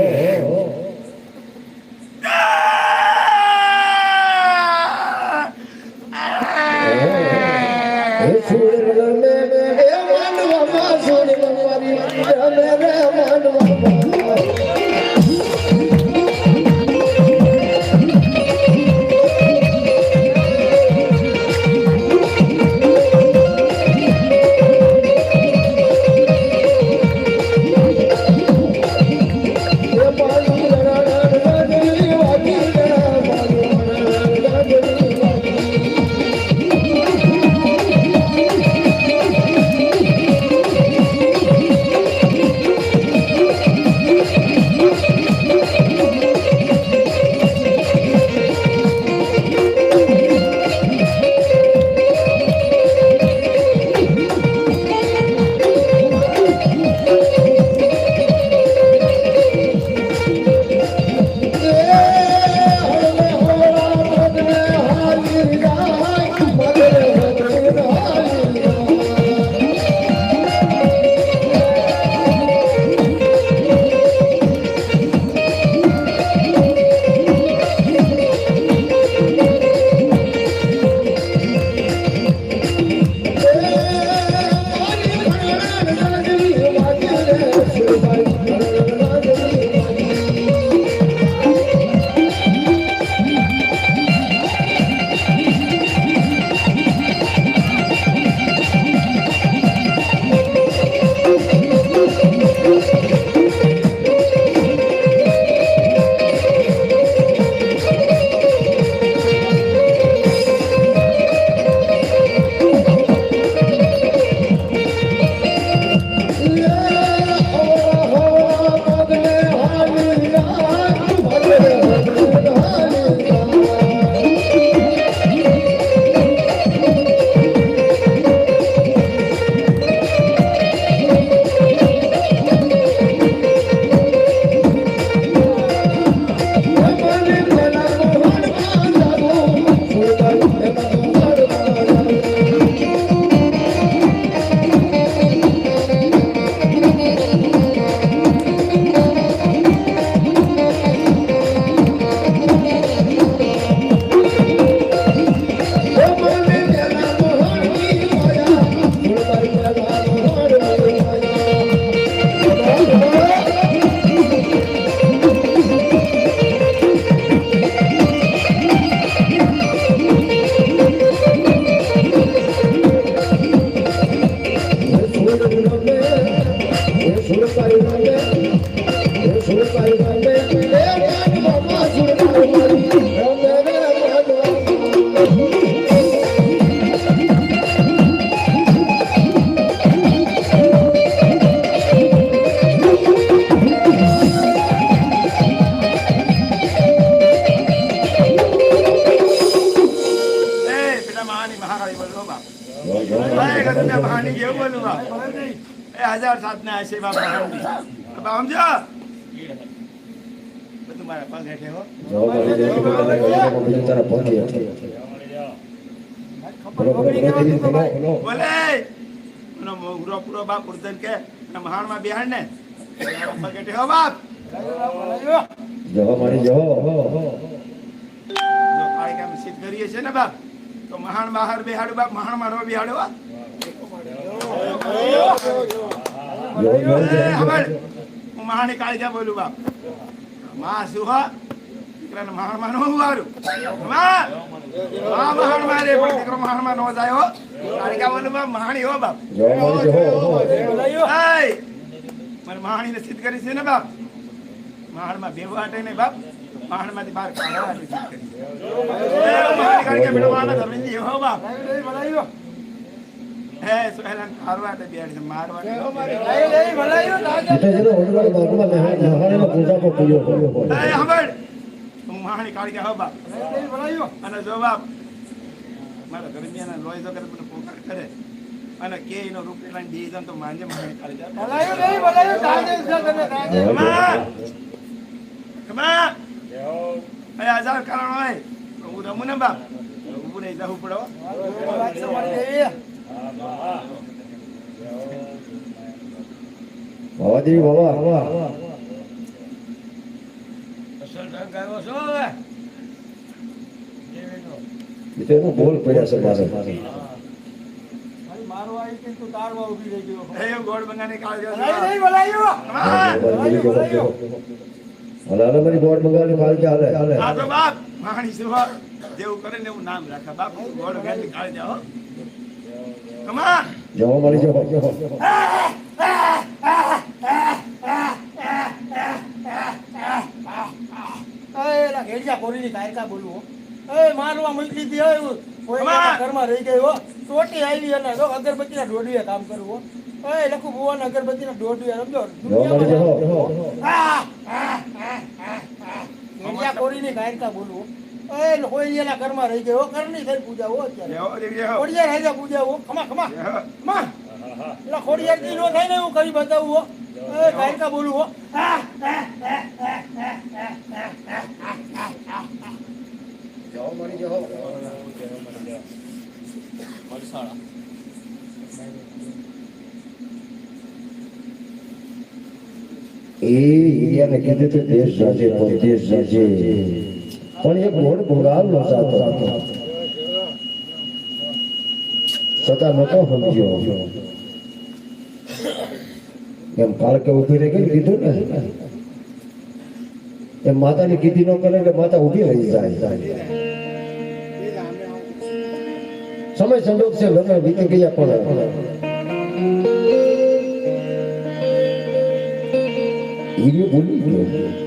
મહાની કેવું બોલું બાપ એ 1007 ના હશે બાપ મહાની બાપ સમજો બધું મારા પગ હેઠે હો જવા મારી જય બધું તારા પગે બોલો બોલો બોલો બોલે નો મોગરો પૂરો બાપ ઉર્દન કે મહાન માં બિહાર ને પગ હેઠે હો બાપ જવા મારી જવા જો કાઈ કામ સિદ્ધ કરીએ છે ને બાપ તો મહાન બહાર બેહાડો બાપ મહાન મારો બેહાડો હું મહાની કાળજા બોલું બાપ માં શું હા દીકરાને મહાન માં નો વારું માં મહાન મારે પણ દીકરો મહાન માં નો જાય હો કાળજા બોલું બાપ મહાની હો બાપ જવા મારી જવા મને મહાની ને સિદ્ધ કરી છે ને બાપ મહાન માં બેવા હટે ને બાપ મહાન માંથી બહાર કાઢવા સિદ્ધ કરી મહાની કાળજા બેટો મહાન ધર્મજી હો બાપ હે સોહેલાન મારવાટે બેડ છે મારવાટે એટલે જેનો ઓડવાળી બાગમાં મહારાણીનો પૂજા પર પૂજો એ હમણ હું મહાની કાળી હો બાપ અને જો બાપ મારા દરમિયાન લોહી જો કરે મને પોકાર કરે અને કે એનો રૂપ લઈને દી જમ તો માંજે મહાની કાળી જા કમા એ આજાર કારણ હોય હું રમું ને બાપ ઉભું રહી જવું પડો બાવાજી બાવા એનું બોલ પડ્યા છે મારે મારો આવી કે તું તારવા ઊભી રહી ગયો એ ગોળ બંગાની કાળી હાલે મારી બોર્ડ મંગાવી કાલ કે હાલે આ તો બાપ મહાની સેવા જેવું કરે ને એવું નામ રાખે બાપ ગોળ બંગાની કાળી જાઓ કમા જવા મારી જવા એલા ઘેડિયા કોરીની કાયકા બોલું એ મારવા મૂકી દી હોય કોઈ ઘરમાં રહી ગઈ હો ચોટી આવી અને જો અગરબત્તીના દોડીએ કામ કરવું હો એ લખું ભુવન અગરબત્તીના દોડીએ સમજો જવા મારી જવા ઘેડિયા કોરીની કાયકા બોલું એ કોઈ એના ઘરમાં રહી ગઈ હો ઘરની થઈ પૂજા હો અત્યારે ખોડિયાર રાજા પૂજા હો ખમા ખમા ખમા એટલે ખોડિયાર દી નો થાય ને હું કરી બતાવું હો એ કાયકા બોલું હો જવા મારી જવા એરિયાને કીધું તો દેશ જાજે પરદેશ જાજે પણ એક ઘોડ ભોગાવ નો સાતો છતાં નતો સમજ્યો એમ કાળકે ઉભી રહી ગઈ કીધું ને એમ માતાની કીધી ન કરે એટલે માતા ઉભી રહી જાય સમય સંજોગ છે લગ્ન વીતી ગયા પણ હીરો ભૂલી ગયો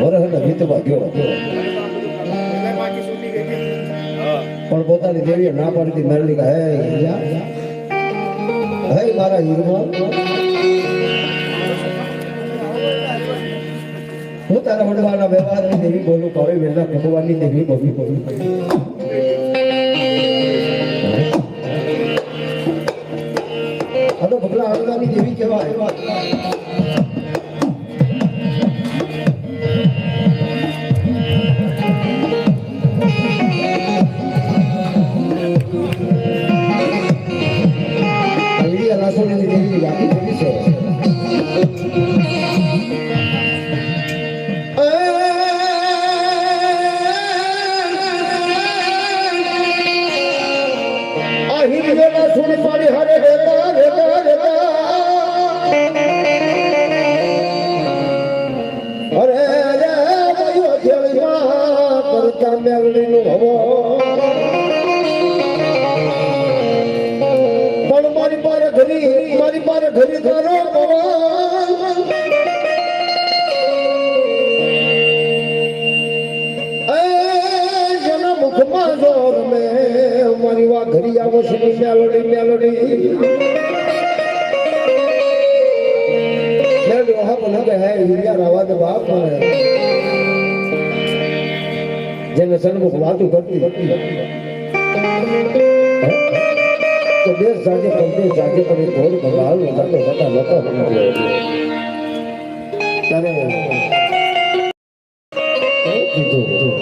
વરહના ભીતમાં ગયો પણ પોતાની દેવીએ ના પાડતી મેળવી કે હે મારા હીરમાં હું તારા વડવાના વ્યવહારની દેવી બોલું કવે વેલા ભગવાનની દેવી બોલી બોલું આ તો ભગલા આળગાની દેવી કહેવાય રાસોની દેવી યાદી દેવી છે મારી પાસે ઘરી તારો જેના મુખમાં જોર મેં મારી વા ઘરી આવો છે મેલોડી મેલોડી વહા પણ હે હિરિયા રાવા દે બાપ જેને સન્મુખ વાતું કરતી તો દેશ સાથે પરદેશ સાથે પણ એક ઘોડ ભગવાન થતો થતા લોકો ત્યારે કીધું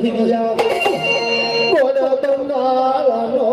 હિરિયા કોણ બંગાળનો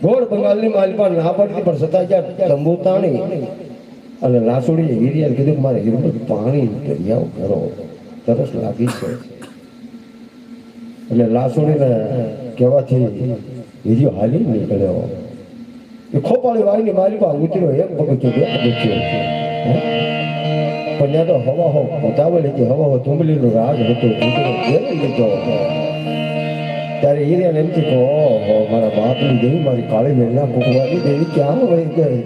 ઘોડ બંગાળની માલપા ના પડતી પણ છતાં જ્યાં તંબુ તાણી અને લાસુડીએ હિરિયાને કીધું કે મારે હિરમત પાણી દરિયાઓ કરો તરસ લાગી છે એટલે લાસુડીને કહેવાથી હિરિયો હાલી નીકળ્યો એ ખોપાળી વાળીની માલપા ઉતર્યો એક પગથિયું બે પગથિયું પણ ત્યાં તો હવા હો ઉતાવળ હતી હવા હો તુંબલીનો રાગ હતો ઉતર્યો ઘેરી લીધો ત્યારે હિરિયાને એમથી કહો ઓહો મારા બાપની દેવી મારી કાળી મેળના કુકવાની દેવી ક્યાં વહી ગઈ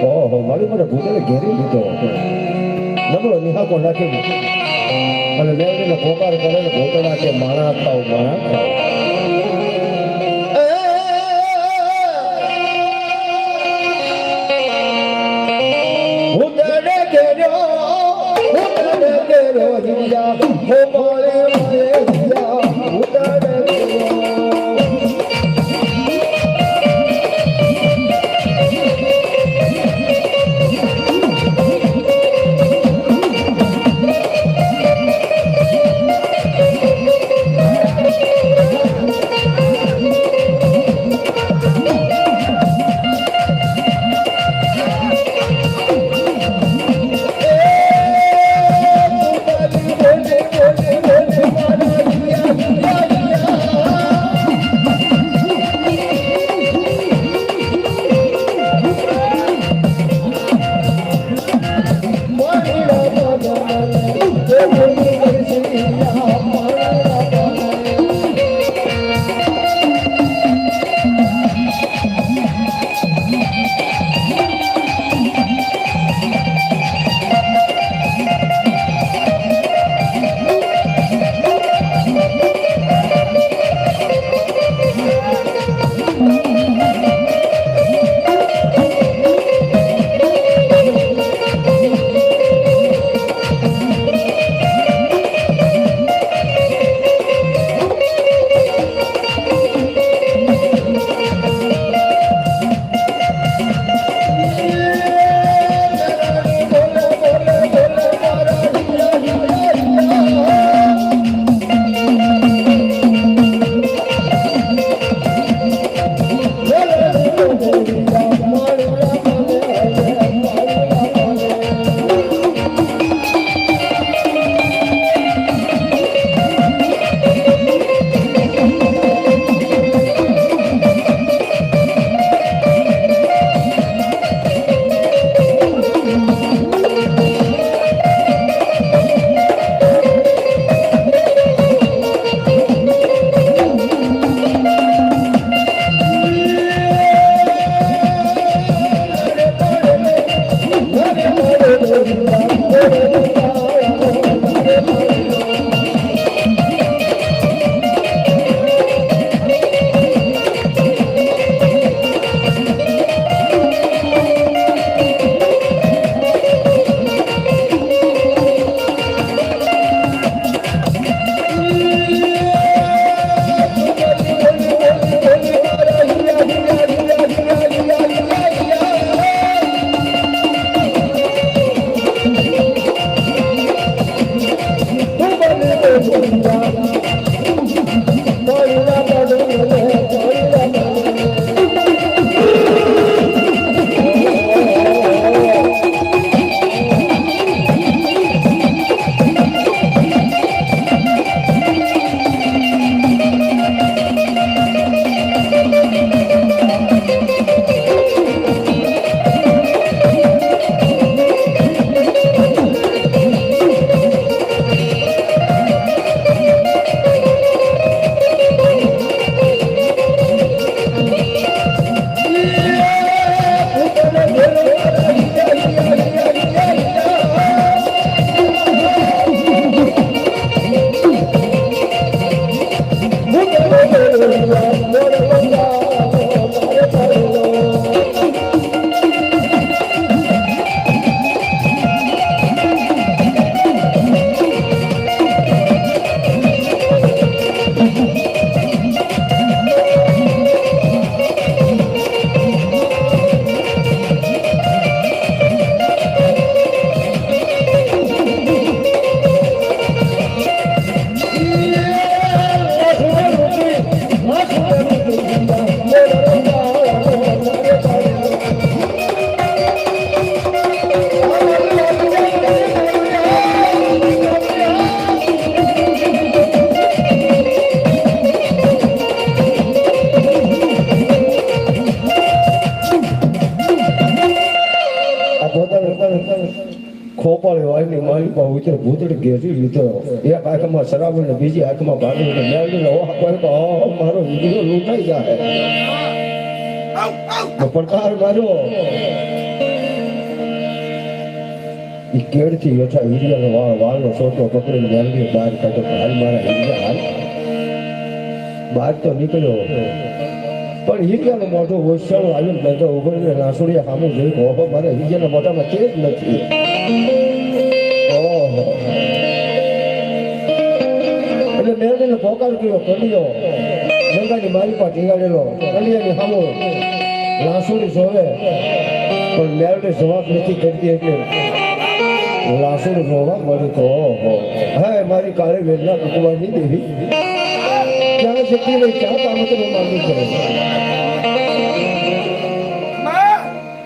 ઓહો મારી મને ભૂતળે ઘેરી લીધો નબળો નિહાકો નાખી અને મેળવીને પોકાર કરે ને ભૂતળા કે માણા ખાવ માણા ખાવ ભગવાનની મારી પર ઉતર ભૂતડી ઘેરી લીધો એક આંખમાં શરાબ ને બીજી આંખમાં ભાગી મેળવીને મારો વીડિયો લૂંટાઈ જાય પડકાર માર્યો ઈ કેડથી હેઠા હીરિયાનો વાળનો સોટો પકડીને મેળવી બહાર કાઢ્યો હાલ મારા હીરિયા હાલ બહાર તો નીકળ્યો પણ હીરિયાનું મોઢું હોશિયાળું આવીને બેઠો ઉભરીને લાસુડિયા સામું જોઈ ઓહો મારે હીરિયાના મોઢામાં ચેત નથી ઓહો એટલે મેળવીને પોકાર કર્યો કલિયો ગંગાની મારી પર ટીંગાડેલો કલિયાની સામું લાસુડી જોવે પણ મેળવી જવાબ નથી કરતી એટલે લાસુડી જોવા મળી તો ઓહો હા મારી કાળી વેદના કુકવાની દેવી ક્યાં જતી રહી ક્યાં કામ તો માંગી કરે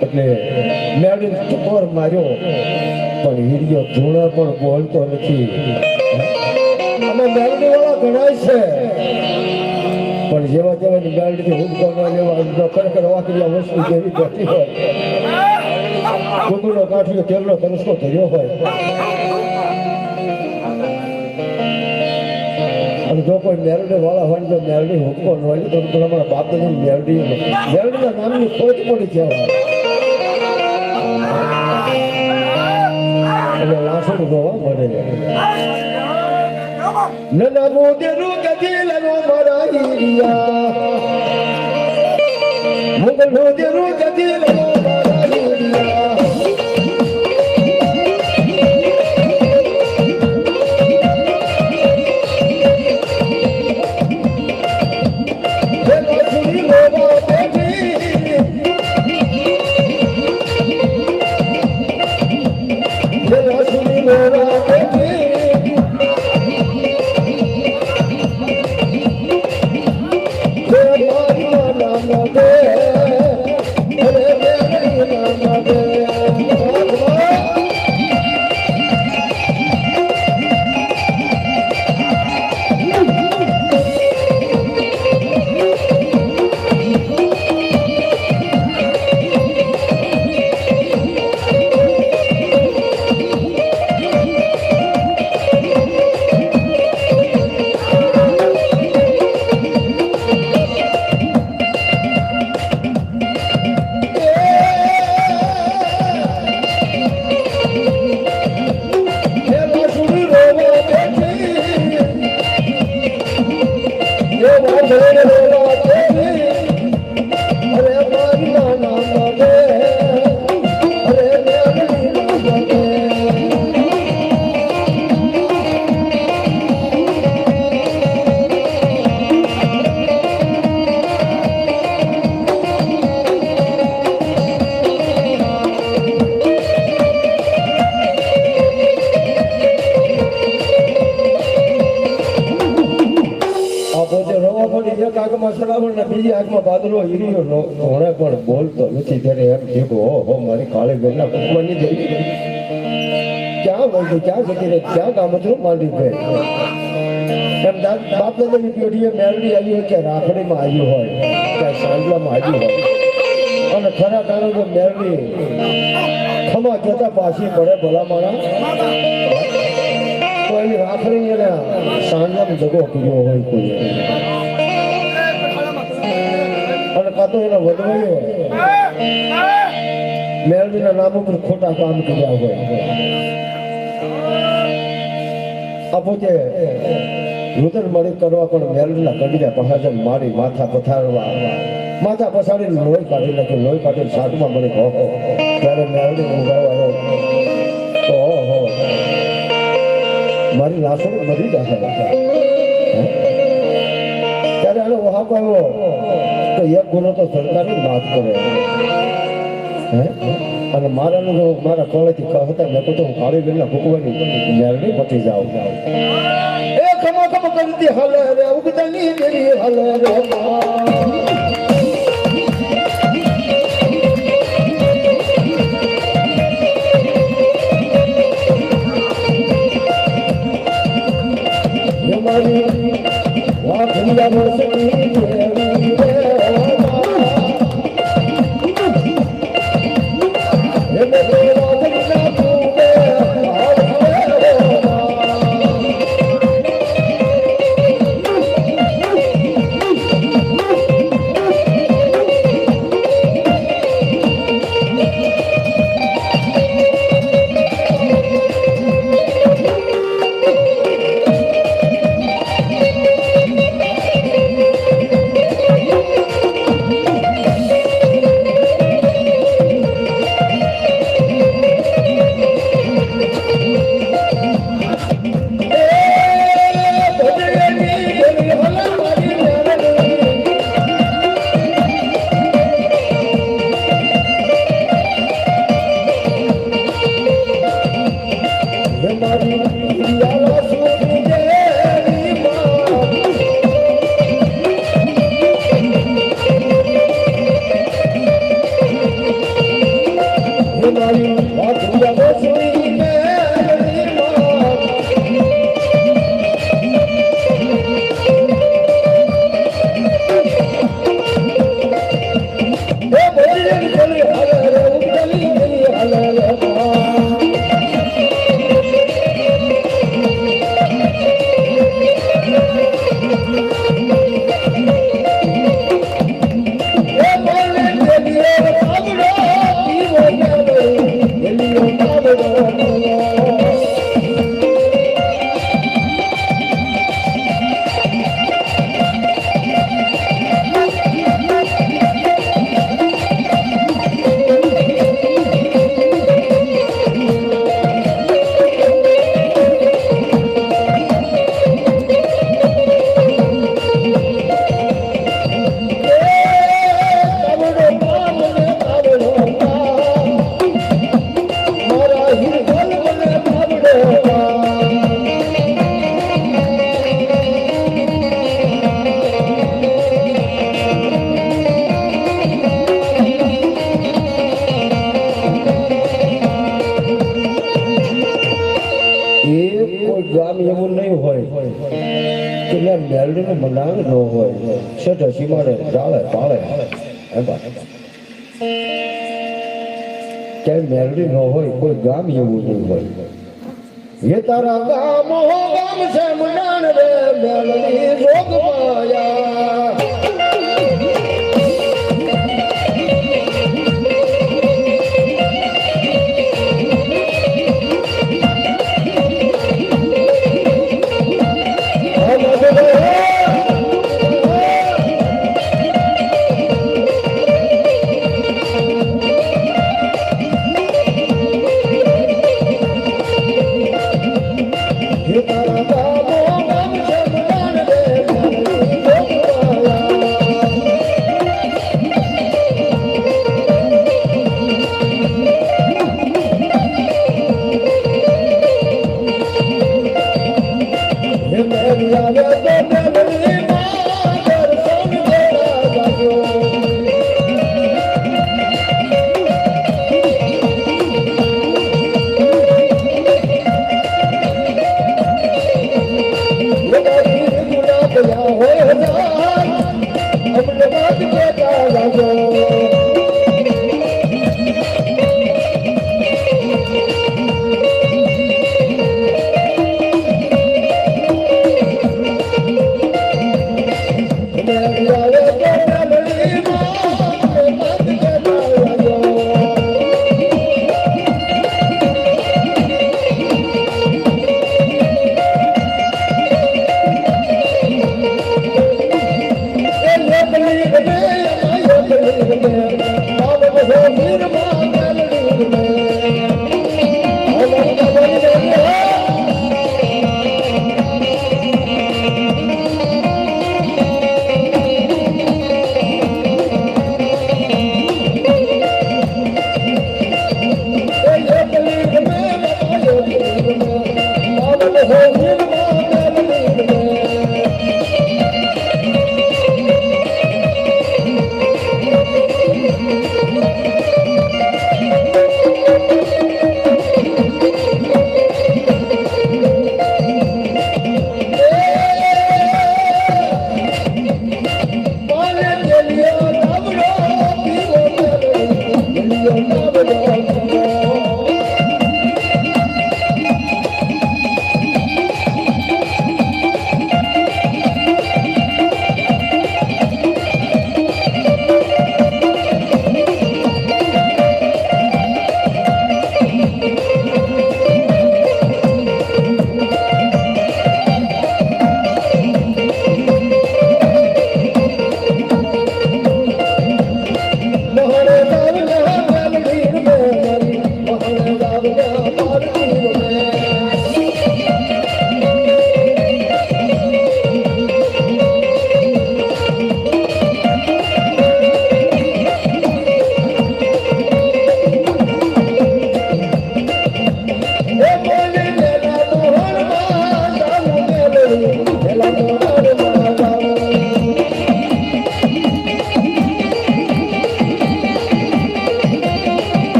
એટલે મેળવી ટકોર માર્યો પણ હીરિયો ધૂણા પણ બોલતો નથી અમે મેળવી વાળા ગણાય છે પણ જેવા જેવાની મેળવી હુંકવા લેવા ખરેખર વાકરિયા વસ્તુ જેવી બેઠી હોય કુકુનો કાઠીઓ તેલનો તરસકો ધર્યો હોય અને જો કોઈ મેરડી વાળા હોય તો મેરડી હુકકો ન હોય તો તમારા બાપ મેરડી મેરડીના નામની ખોજ પડી છે એટલે લાસણ જોવા મળે નમો દેરુ ગદીલનો મારા હીરિયા મુગલ દેરુ ગદીલનો મારા હીરિયા બીજી આંખમાં બાદલો હીરિયો ઘોડે પણ બોલતો નથી ત્યારે એમ ભેગો હો મારી કાળી બેનના કુકવાની દેવી ક્યાં બોલતી ક્યાં જતી રહી ક્યાં કામતરું માંડી ગઈ એમ બાપ દાદાની પેઢીએ મેળવી આવી હોય કે રાખડીમાં આવ્યું હોય ક્યાં સાંજલામાં આવ્યું હોય અને ખરા કારણે તો મેળવી ખમા જતા પાછી પડે ભલા મારા તો એની રાખડી એને સાંજલામાં જગો કર્યો હોય કોઈ અને કાતો એના વડવાઈઓ મેળવીના નામ ઉપર ખોટા કામ કર્યા હોય આ પોતે નૂતન મળી કરવા પણ મેળવીના કડીના પહાજન મારી માથા પથારવા માથા પછાડીને લોહી કાઢી નાખ્યું લોહી કાઢીને સાટમાં મળી હો ત્યારે મેળવી ઊંઘાયો તો હો મારી લાશો મરી જશે ત્યારે આનો વહાપ આવ્યો તો એક ગુનો તો સરકારની વાત કરે અને મારાનું જો મારા કોલેથી હતા મેં તો હું કાળી બેનના ભૂકવાની મેળવી મટી જાઉં એ ખમા ખમ કરતી હાલે રે ઉગતની દેવી હાલે રે મારી વાત મેલડીનું મંડાણ ન હોય છેઠ સીમાડે ચાલે પાળે ક્યાંય મેલડી ન હોય કોઈ ગામ એવું નહીં હોય એ તારા ગામ હો ગામ છે મંડાણ રે મેલડી જોગ માયા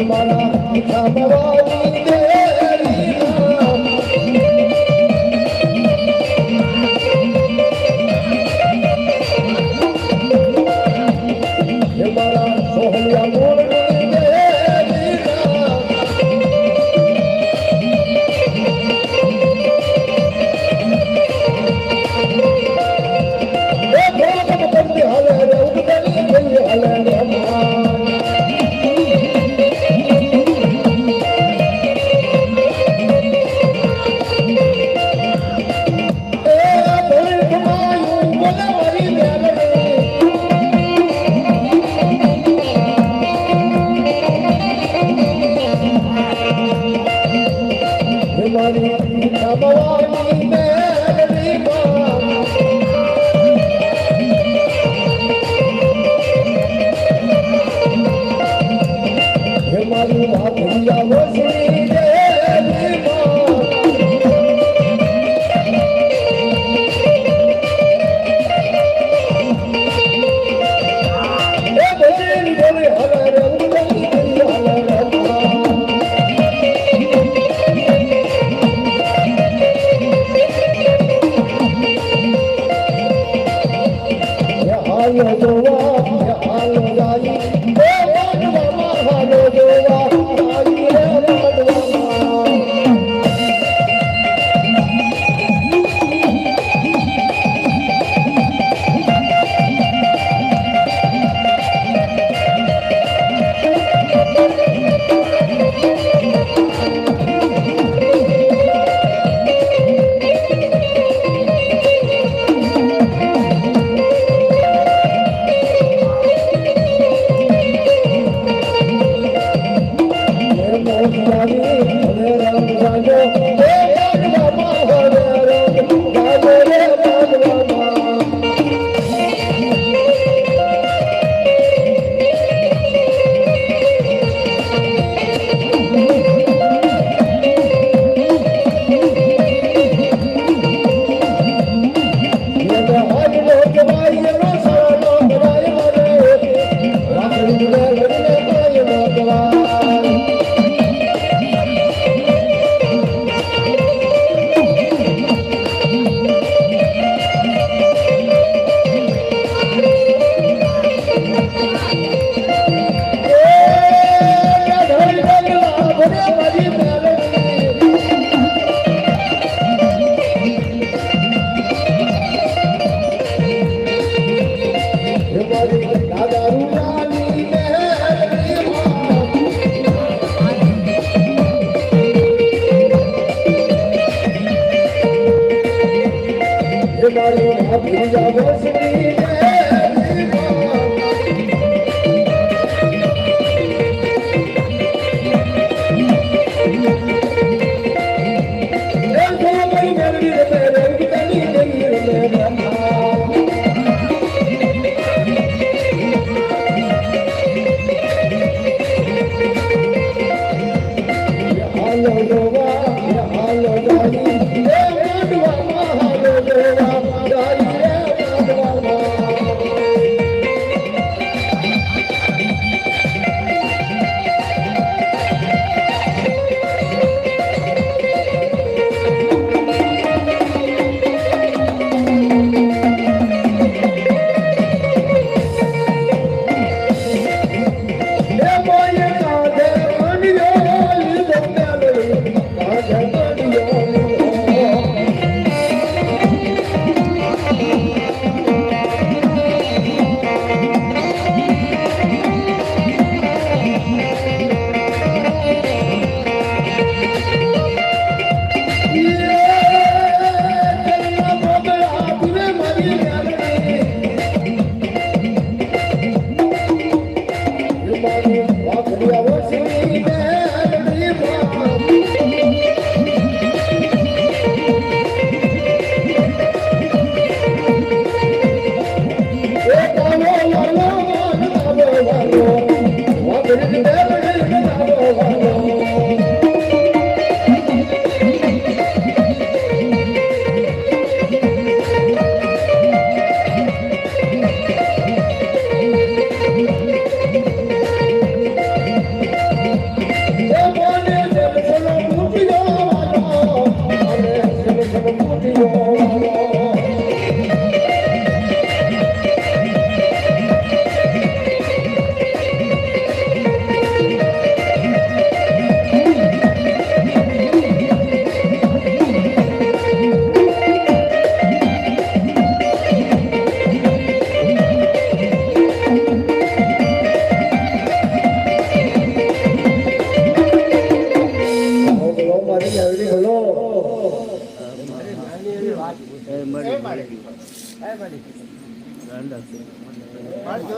મારા સામવાની દેવી મારા સોહલિયા મોરની દેવી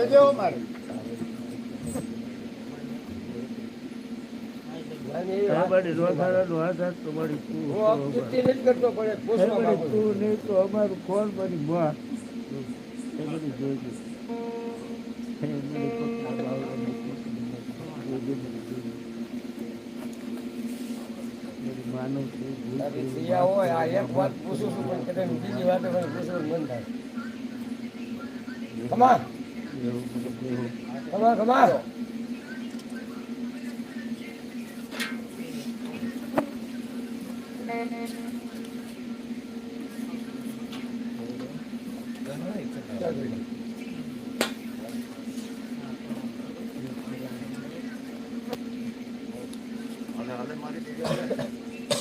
લેજો મારે તમારી રોસાળાનું આધાર તમારી હું ચિઠ્ઠી નથી કરતો પણ એક પૂછવા માંગુ છું. તું નહીં તો અમારું કોણ બની બા એ બધું જોઈતું માનવ તારી ક્રિયા હોય આ એક વાત પૂછું છું પણ કદાચ બીજી વાત મને પૂછવાનું મન થાય કમા કમા કમા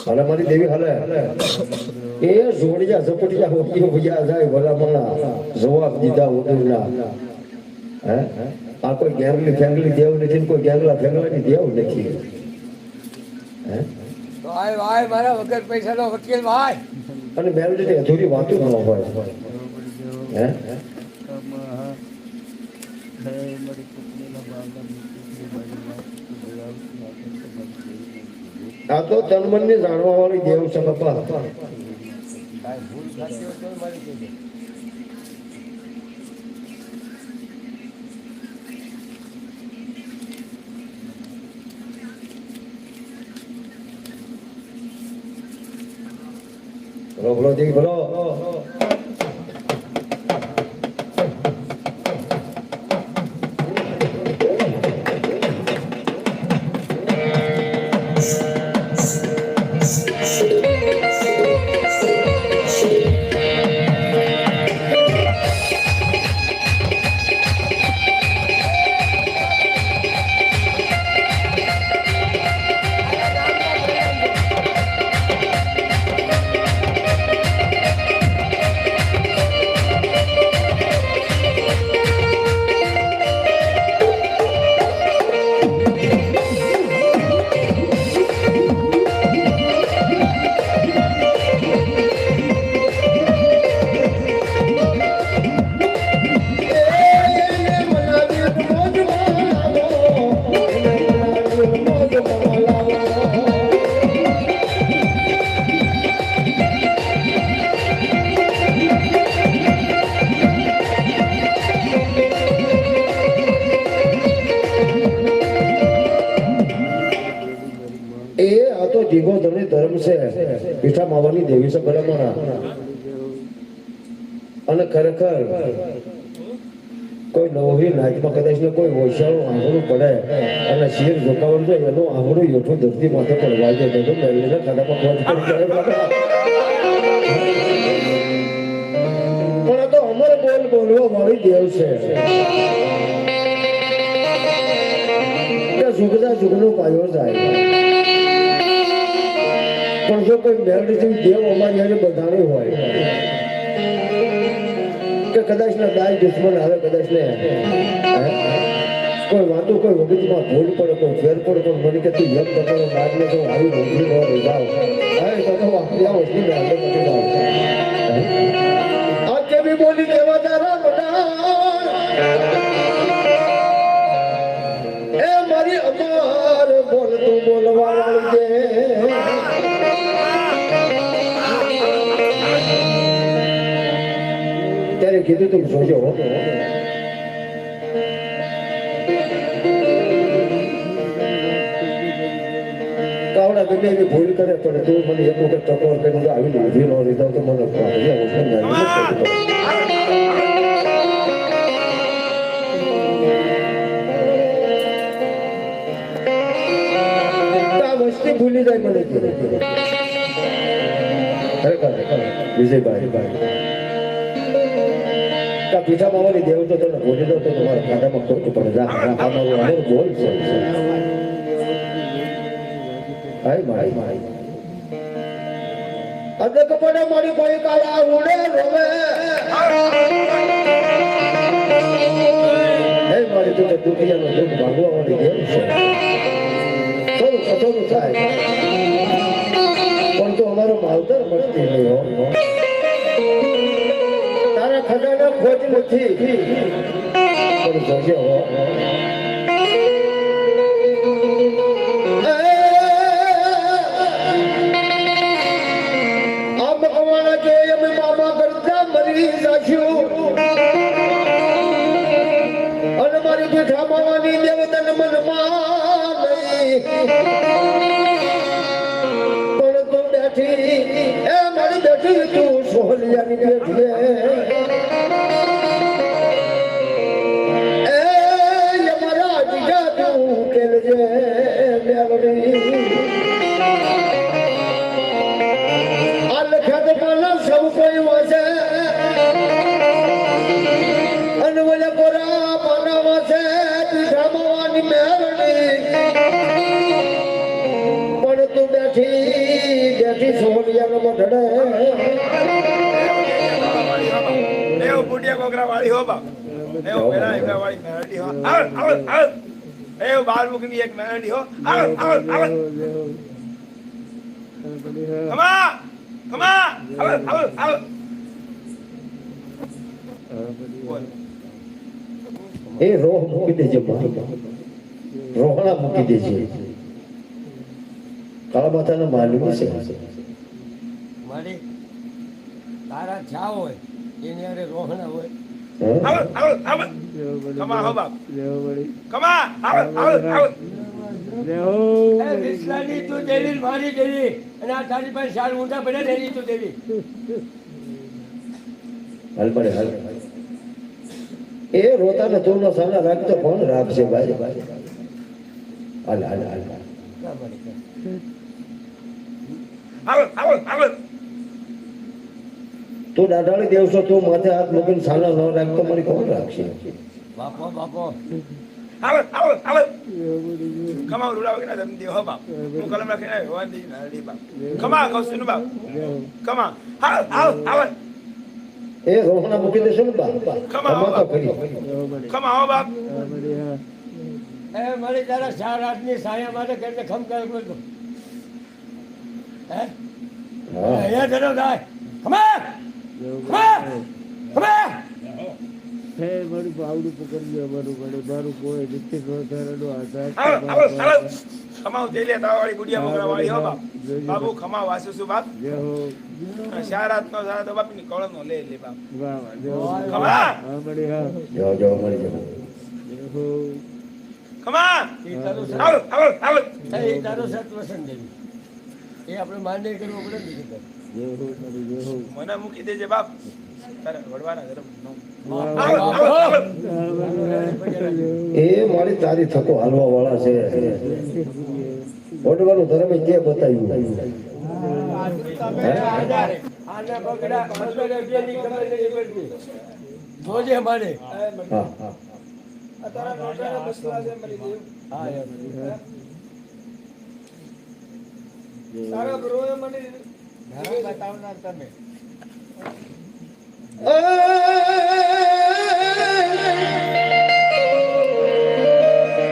હાલે મારી દેવી હાલે એ જોડિયા ઝપટિયા હોકી ભૈયા જાય ભલામણા જવાબ દીધા વગરના હે આ કોઈ ગેંગલી ફેંગલી દેવ નથી ને કોઈ ગેંગલા ફેંગલાની દેવ નથી હે ભાઈ ભાઈ મારા વગર પૈસાનો વકીલ ભાઈ અને મેલડી અધૂરી વાતો ન હોય હે આ તો તનમન ને જાણવા વાળી દેવ છે બાપા કાંઈ ભૂલ થતી હોય તો મારી કહેજો. બોલો બોલો દેવી બોલો જીગો ધણી ધર્મ છે પીઠા માવાની દેવી છે બરાબર અને ખરેખર કોઈ નવરી નાચમાં કદાચ ને કોઈ વૈશાળું આંગણું પડે અને શેર જોકાવણ જાય એનું આંગણું યોઠું ધરતી માથે પડવા જાય તો મેળવીને ખાડામાં ખોજ કરી જાય પણ આ તો અમારે બોલવા વાળી દેવ છે જુગદા જુગનો પાયો જાય પણ જો કોઈ મેળવી દેવ અમારી હારે બંધાણી હોય કે કદાચ ના દાય દુશ્મન આવે કદાચ ને કોઈ વાતો કોઈ વગતમાં ભૂલ પડે કોઈ ફેર પડે પણ મને કે તું યમ કરતો બાદ ને તો આવી નોકરી નો જાવ હા તો આપણી આ વસ્તુ ને આગળ નથી જાવ આ કેવી બોલી કેવા તારા બધા એ મારી અમાર બોલ તું બોલવા વાળી દે ત્યારે કીધું તું જોજો કાવડા ગમે એવી ભૂલ કરે પણ તું મને એક વખત ટકોર કરીને આવી ઉભી ન લીધો તો મને વસ્તી ભૂલી જાય મને ખરેખર વિજયભાઈ પીઠા માવાની દેવ તો તને ભૂલી દો તો તમારા ખાતામાં ખોટું પડે જા અમારું અમર બોલ છે હાય મારી અદક પડે મારી કોઈ કાળા ઉડે રોવે હે મારી તું તો દુનિયાનો દુઃખ ભાગવા વાળી દેવ છે થોડું કથોડું થાય પણ તો અમારો માવતર મળતી નહીં હો તારા ખજાના ખોટ નથી પણ પણ થશે હો. આ ભગવાન કે અમે મામા કરતા મરી નાખ્યું અને મારી પીઠા માવાની દેવતન મનમાં નહીં પણ તું બેઠી એ મારી બેઠી તું સોહલિયાની બેઠી એ મારા જીજા તું કેલજે મેલડી આ લખ્યા તો પાલા સૌ કોઈ વાંચે અને ઓલે કોરા પાના વાંચે પીઠા માવાની મેલડી પણ તું બેઠી સોહલિયાનો મઢડે દેવ બુડિયા કોકરા વાળી હો બાપ દેવ પેલા એકરા વાળી મેલડી હો આવ દેવ બાર મુકની એક મેલડી હો આવ કમા આવ એ રોહ મૂકી દેજે રોહણા મૂકી દેજે કાળા માતાના માલુમ છે મારી તારા છા હોય એની અરે રોહણા હોય આવ કમા હો બાપ કમા આવ એ વિશ્લાની તું દેવી મારી દેવી અને આ તારી પાસે શાળ ઊંધા પડ્યા દેવી તું દેવી હાલ પડે હાલ એ રોતાને તુમનો સાના રાખતો કોણ રાખશે ભાઈ હાલ હાલ હાલ આવ તું દાદાળી દેવસો તું માથે હાથ મૂકીને સાના ન રાખતો મારી કોણ રાખશે બાપો આવ કમા રૂડા વગેરે દમ દે હો બાપ હું કલમ રાખીને વાંધી નાડી બાપ કમા કૌશિક બાપ કમા આવ એ રોહણા મૂકી દેશો ને બા કમા તો કરી કમા હો બાપ એ મારી તારા ચાર આદમી સાયા માટે કરીને ખમ કર બોલતો હે હા અહીંયા જરો જાય ખમા હે મારું બાવડું પકડી અમારું મને મારું કોઈ નિત્ય ગોધારાનો આધાર આવ કમા દે લે તાવાળી ગુડિયા મોગરા વાળી હો બાપ બાબુ કમા વાસુ સુ બાપ જય હો શારાત નો સારા તો બાપ ની કોળમ નો લે બાપ વાહ વાહ જય હો કમા હા મળી હા જો મળી જાવ જય હો કમા એ તારું આવ એ તારું સત વસન દેવી એ આપણે માન્ય કરવું પડે ને બીજું જય હો મારી જય હો મને મૂકી દેજે બાપ તારે વડવાના ગરમ એ મારી તારી થકો હાલવા વાળા છે ઓડવાનું ધર્મ જે બતાવ્યું આના બગડા રૂપિયાની ખબર નથી પડતી જોજે મારે હા હા હા યાર તારા ગુરુએ મને બતાવનાર તમે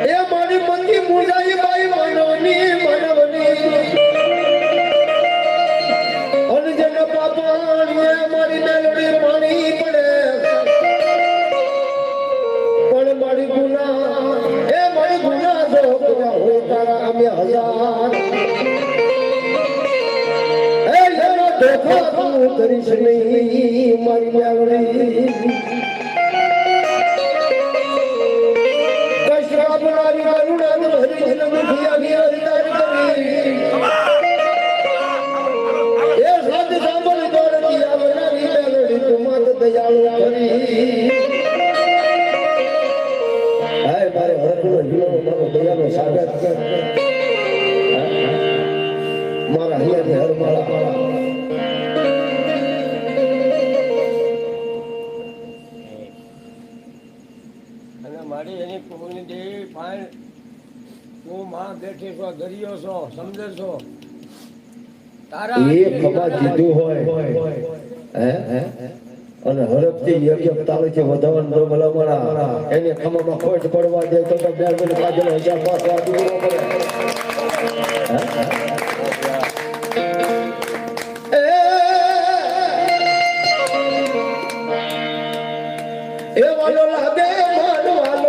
એ મારી મંદી મુજાઈ બાઈ માનવની અને જેને પાપાણીએ મારી મેલડી પાણી પડે પણ મારી ગુના જો હોય તારા અમે હજાર ધોખા તું કરીશ નહીં મારી મેલડી કશરા બનાવી કરુણા હરી મુખિયાની અધિકાર કરી એ સાધ સાંભળી દોડતી આવનારી મેલડી તું માત દયાળુ કરી હાય મારે હરકનો જીવનો મારો દયાનો સાગર મારા હૈયાની હરમાળા મારી એની કોની દેવી ફાઈન તું માં બેઠી છો દરિયો છો સમજે છો તારા એ ખબર કીધું હોય હે અને હરફથી એક તાળીથી વધાવવાનો ભલામણા એને ખમામાં ખોટ પડવા દે તો બે મિનિટ કાજલ 1000 પાસ દીવો પડે એ વાલો લાગે માનવા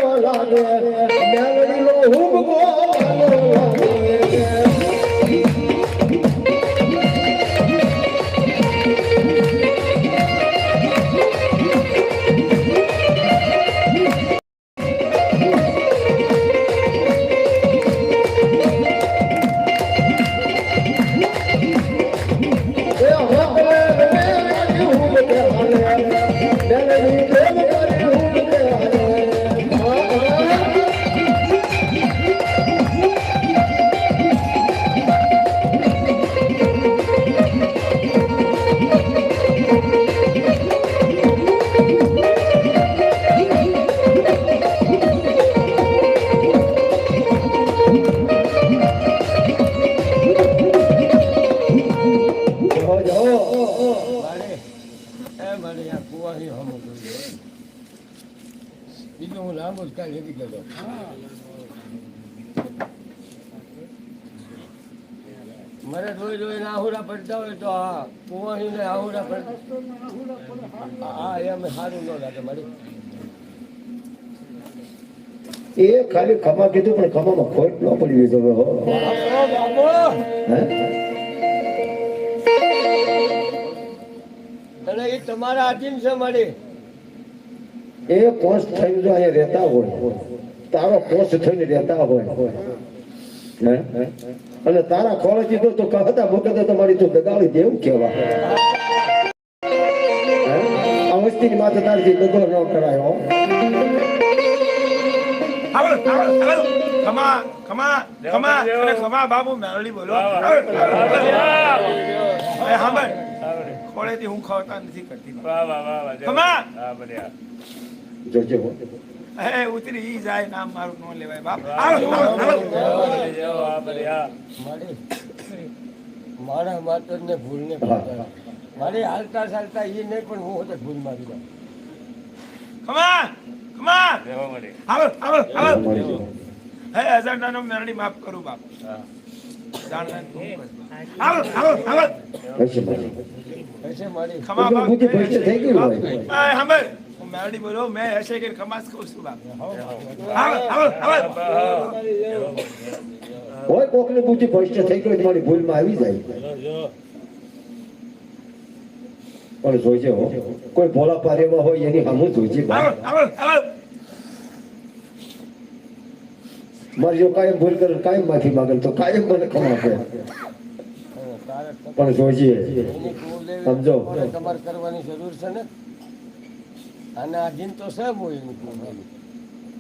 ખૂબ ગોવાનો બીજું હું લાંબુ જ કાંઈ નથી કહેતો. મારે જોઈ જોઈને આહુડા પડતા હોય તો હા કુવાહીને આહુડા પડતા હા એમ સારું ન લાગે મારી. એ ખાલી ખમા કીધું પણ ખમામાં ખોટ ન પડી તો હો હે? અને એ તમારા આધીન છે મારી. એ પોસ્ટ થઈને જો અહીંયા રહેતા હોય તારો પોસ્ટ થઈને રહેતા હોય હે? અને તારા ખોળે કીધું તો કહતા મૂકે તમારી તું દગાડી દેવું કેવા આ વસ્તીની માથે તારથી દગો ન કરાય હો. ખમા ખમા ખમા અને ખમા બાબુ મેરડી બોલો સાંભળ ખોળેથી હું ખવતા નથી કરતી ખમા જોજે હો. હે ઉતરી જાય નામ મારું ન લેવાય બાપ મારા માતર ને ભૂલ ને મારી હાલતા ચાલતા એ નહીં પણ હું હોતે ભૂલ મારી દઉં. ખમા ખમા આવો આવો આવો હે અજાણતાનો મેરડી માફ કરું બાપ જાણતા આવો આવો આવો હશે મારી. હશે મારી. ખમા બાપ બુદ્ધિ ભ્રષ્ટ થઈ ગઈ હોય સાંભળ હું મેરડી બોલો મેં હશે કે ખમાસ કહું છું બાપ આવો આવો આવો હોય કોકની બુદ્ધિ ભ્રષ્ટ થઈ ગઈ તમારી ભૂલમાં આવી જાય પણ જોજે હો કોઈ ભોળા પારેવા હોય એની સામું જોજે આવો આવો આવો મારી જો કાયમ ભૂલ કરે કાયમ માફી માંગે તો કાયમ મને ખમા આપે પણ જોજે સમજો તમારે કરવાની જરૂર છે ને અને આધીન તો છે હોય એની કુળ.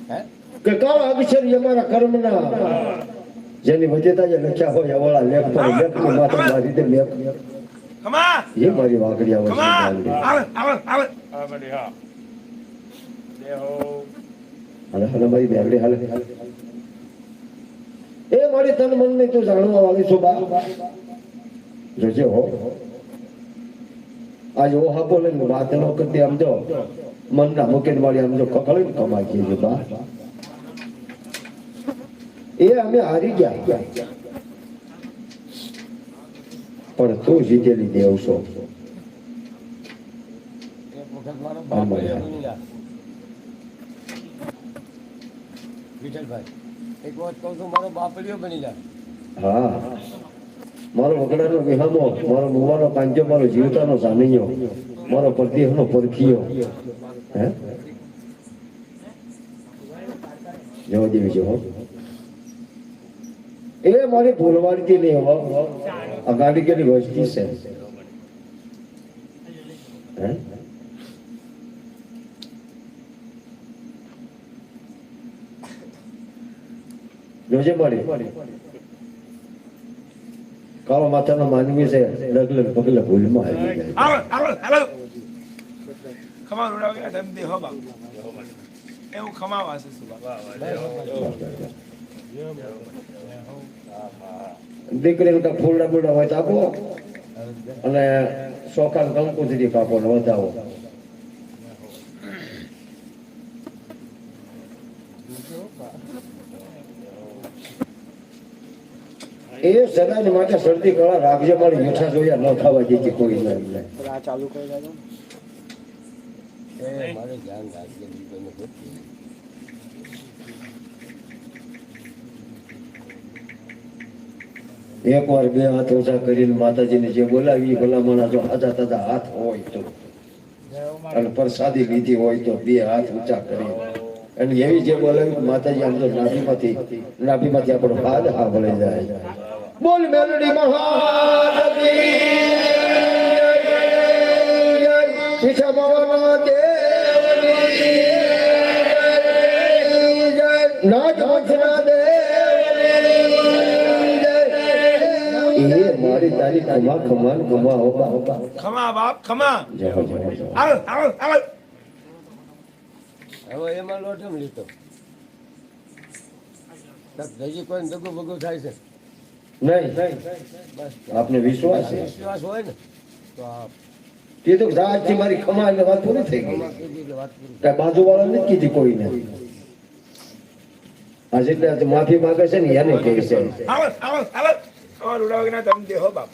હે કે કાળા અક્ષર અમારા કર્મના જેની વજેતા જે લખ્યા હોય એવાળા લેખ પર લેખની માથે મારી દે લેખ ખમા એ મારી વાગડિયા ખમા વસ્તુ આવો આવો આવો હાલે હાલે મારી બેગડી હાલે એ મારી તન મન ની તું જાણવા વાળી છો બા જોજે હો આજ ઓ હા બોલે વાત ન કરતી આમ જો મન ના મુકેન વાળી આમ જો કકળી કમાઈ ગઈ છે બા એ અમે હારી ગયા પણ તું જીતેલી દેવ છો એક વખત મારો બાપ બની ગયા વિઠ્ઠલભાઈ. એક વખત કહું છું મારો બાપડીઓ બની જાય. હા મારો વગડાનો વિહામો મારો મુવાનો કાંજો મારો જીવતાનો સાનિયો મારો પરદેહનો પરખિયો હે જવા દેવી છે હો એ મારી ભૂલવાડતી નહીં હો આ ગાડી કેની વસ્તી છે હે જોજે મારી કાળો માથાનો માનવી છે ડગલે પગલે ભૂલમાં આવી જાય આવો આવો આવો ખમા રોડાવે ધમ દે હો બાપ એવું ખમા વાસે છું બાપ દીકરીને કાંઈ ફૂલડા બુલડા હોય તો આપો અને ચોખાને કંકુથી કાપો ને વધાવો એ સદાને માટે શરદી કળા રાખજે મારી મીઠા જોયા ન થવા દેતી કોઈ ના એ મારે ધ્યાન રાખજે બીજું નથી. એકવાર બે હાથ ઊંચા કરીને માતાજીને જે બોલાવી ભલામણા જો આજા તાજા હાથ હોય તો અને પ્રસાદી લીધી હોય તો બે હાથ ઊંચા કરી અને એવી જે બોલાવી માતાજી આમ તો નાભીમાંથી આપણો હાથ હા ભળી જાય. બોલ મેલડી મહાદેવી શિખા બાબાના દેવની જય, નાથ વંશના દેવની જય. એ મારી તારી ખમા ખમાન ખમા હોબા હોબા. ખમા બાપ ખમા. જય હો, જય હો, જય હો. આવો આવો આવો. હવે એમાં લોટ એમ લીધો હજી કોઈ દગું બગું થાય છે નહીં બસ આપને વિશ્વાસ છે વિશ્વાસ હોય ને તો આ કીધું કે આજથી મારી ખમા એટલે વાત પૂરી થઈ ગઈ. કીધી એટલે વાત પૂરી. કઈ બાજુવાળા નથી કીધી કોઈને. આજે એટલે માફી માંગે છે ને એને કહે છે. આવો આવો આવો. આવો રૂડા વગરના તમે દેહો બાપ.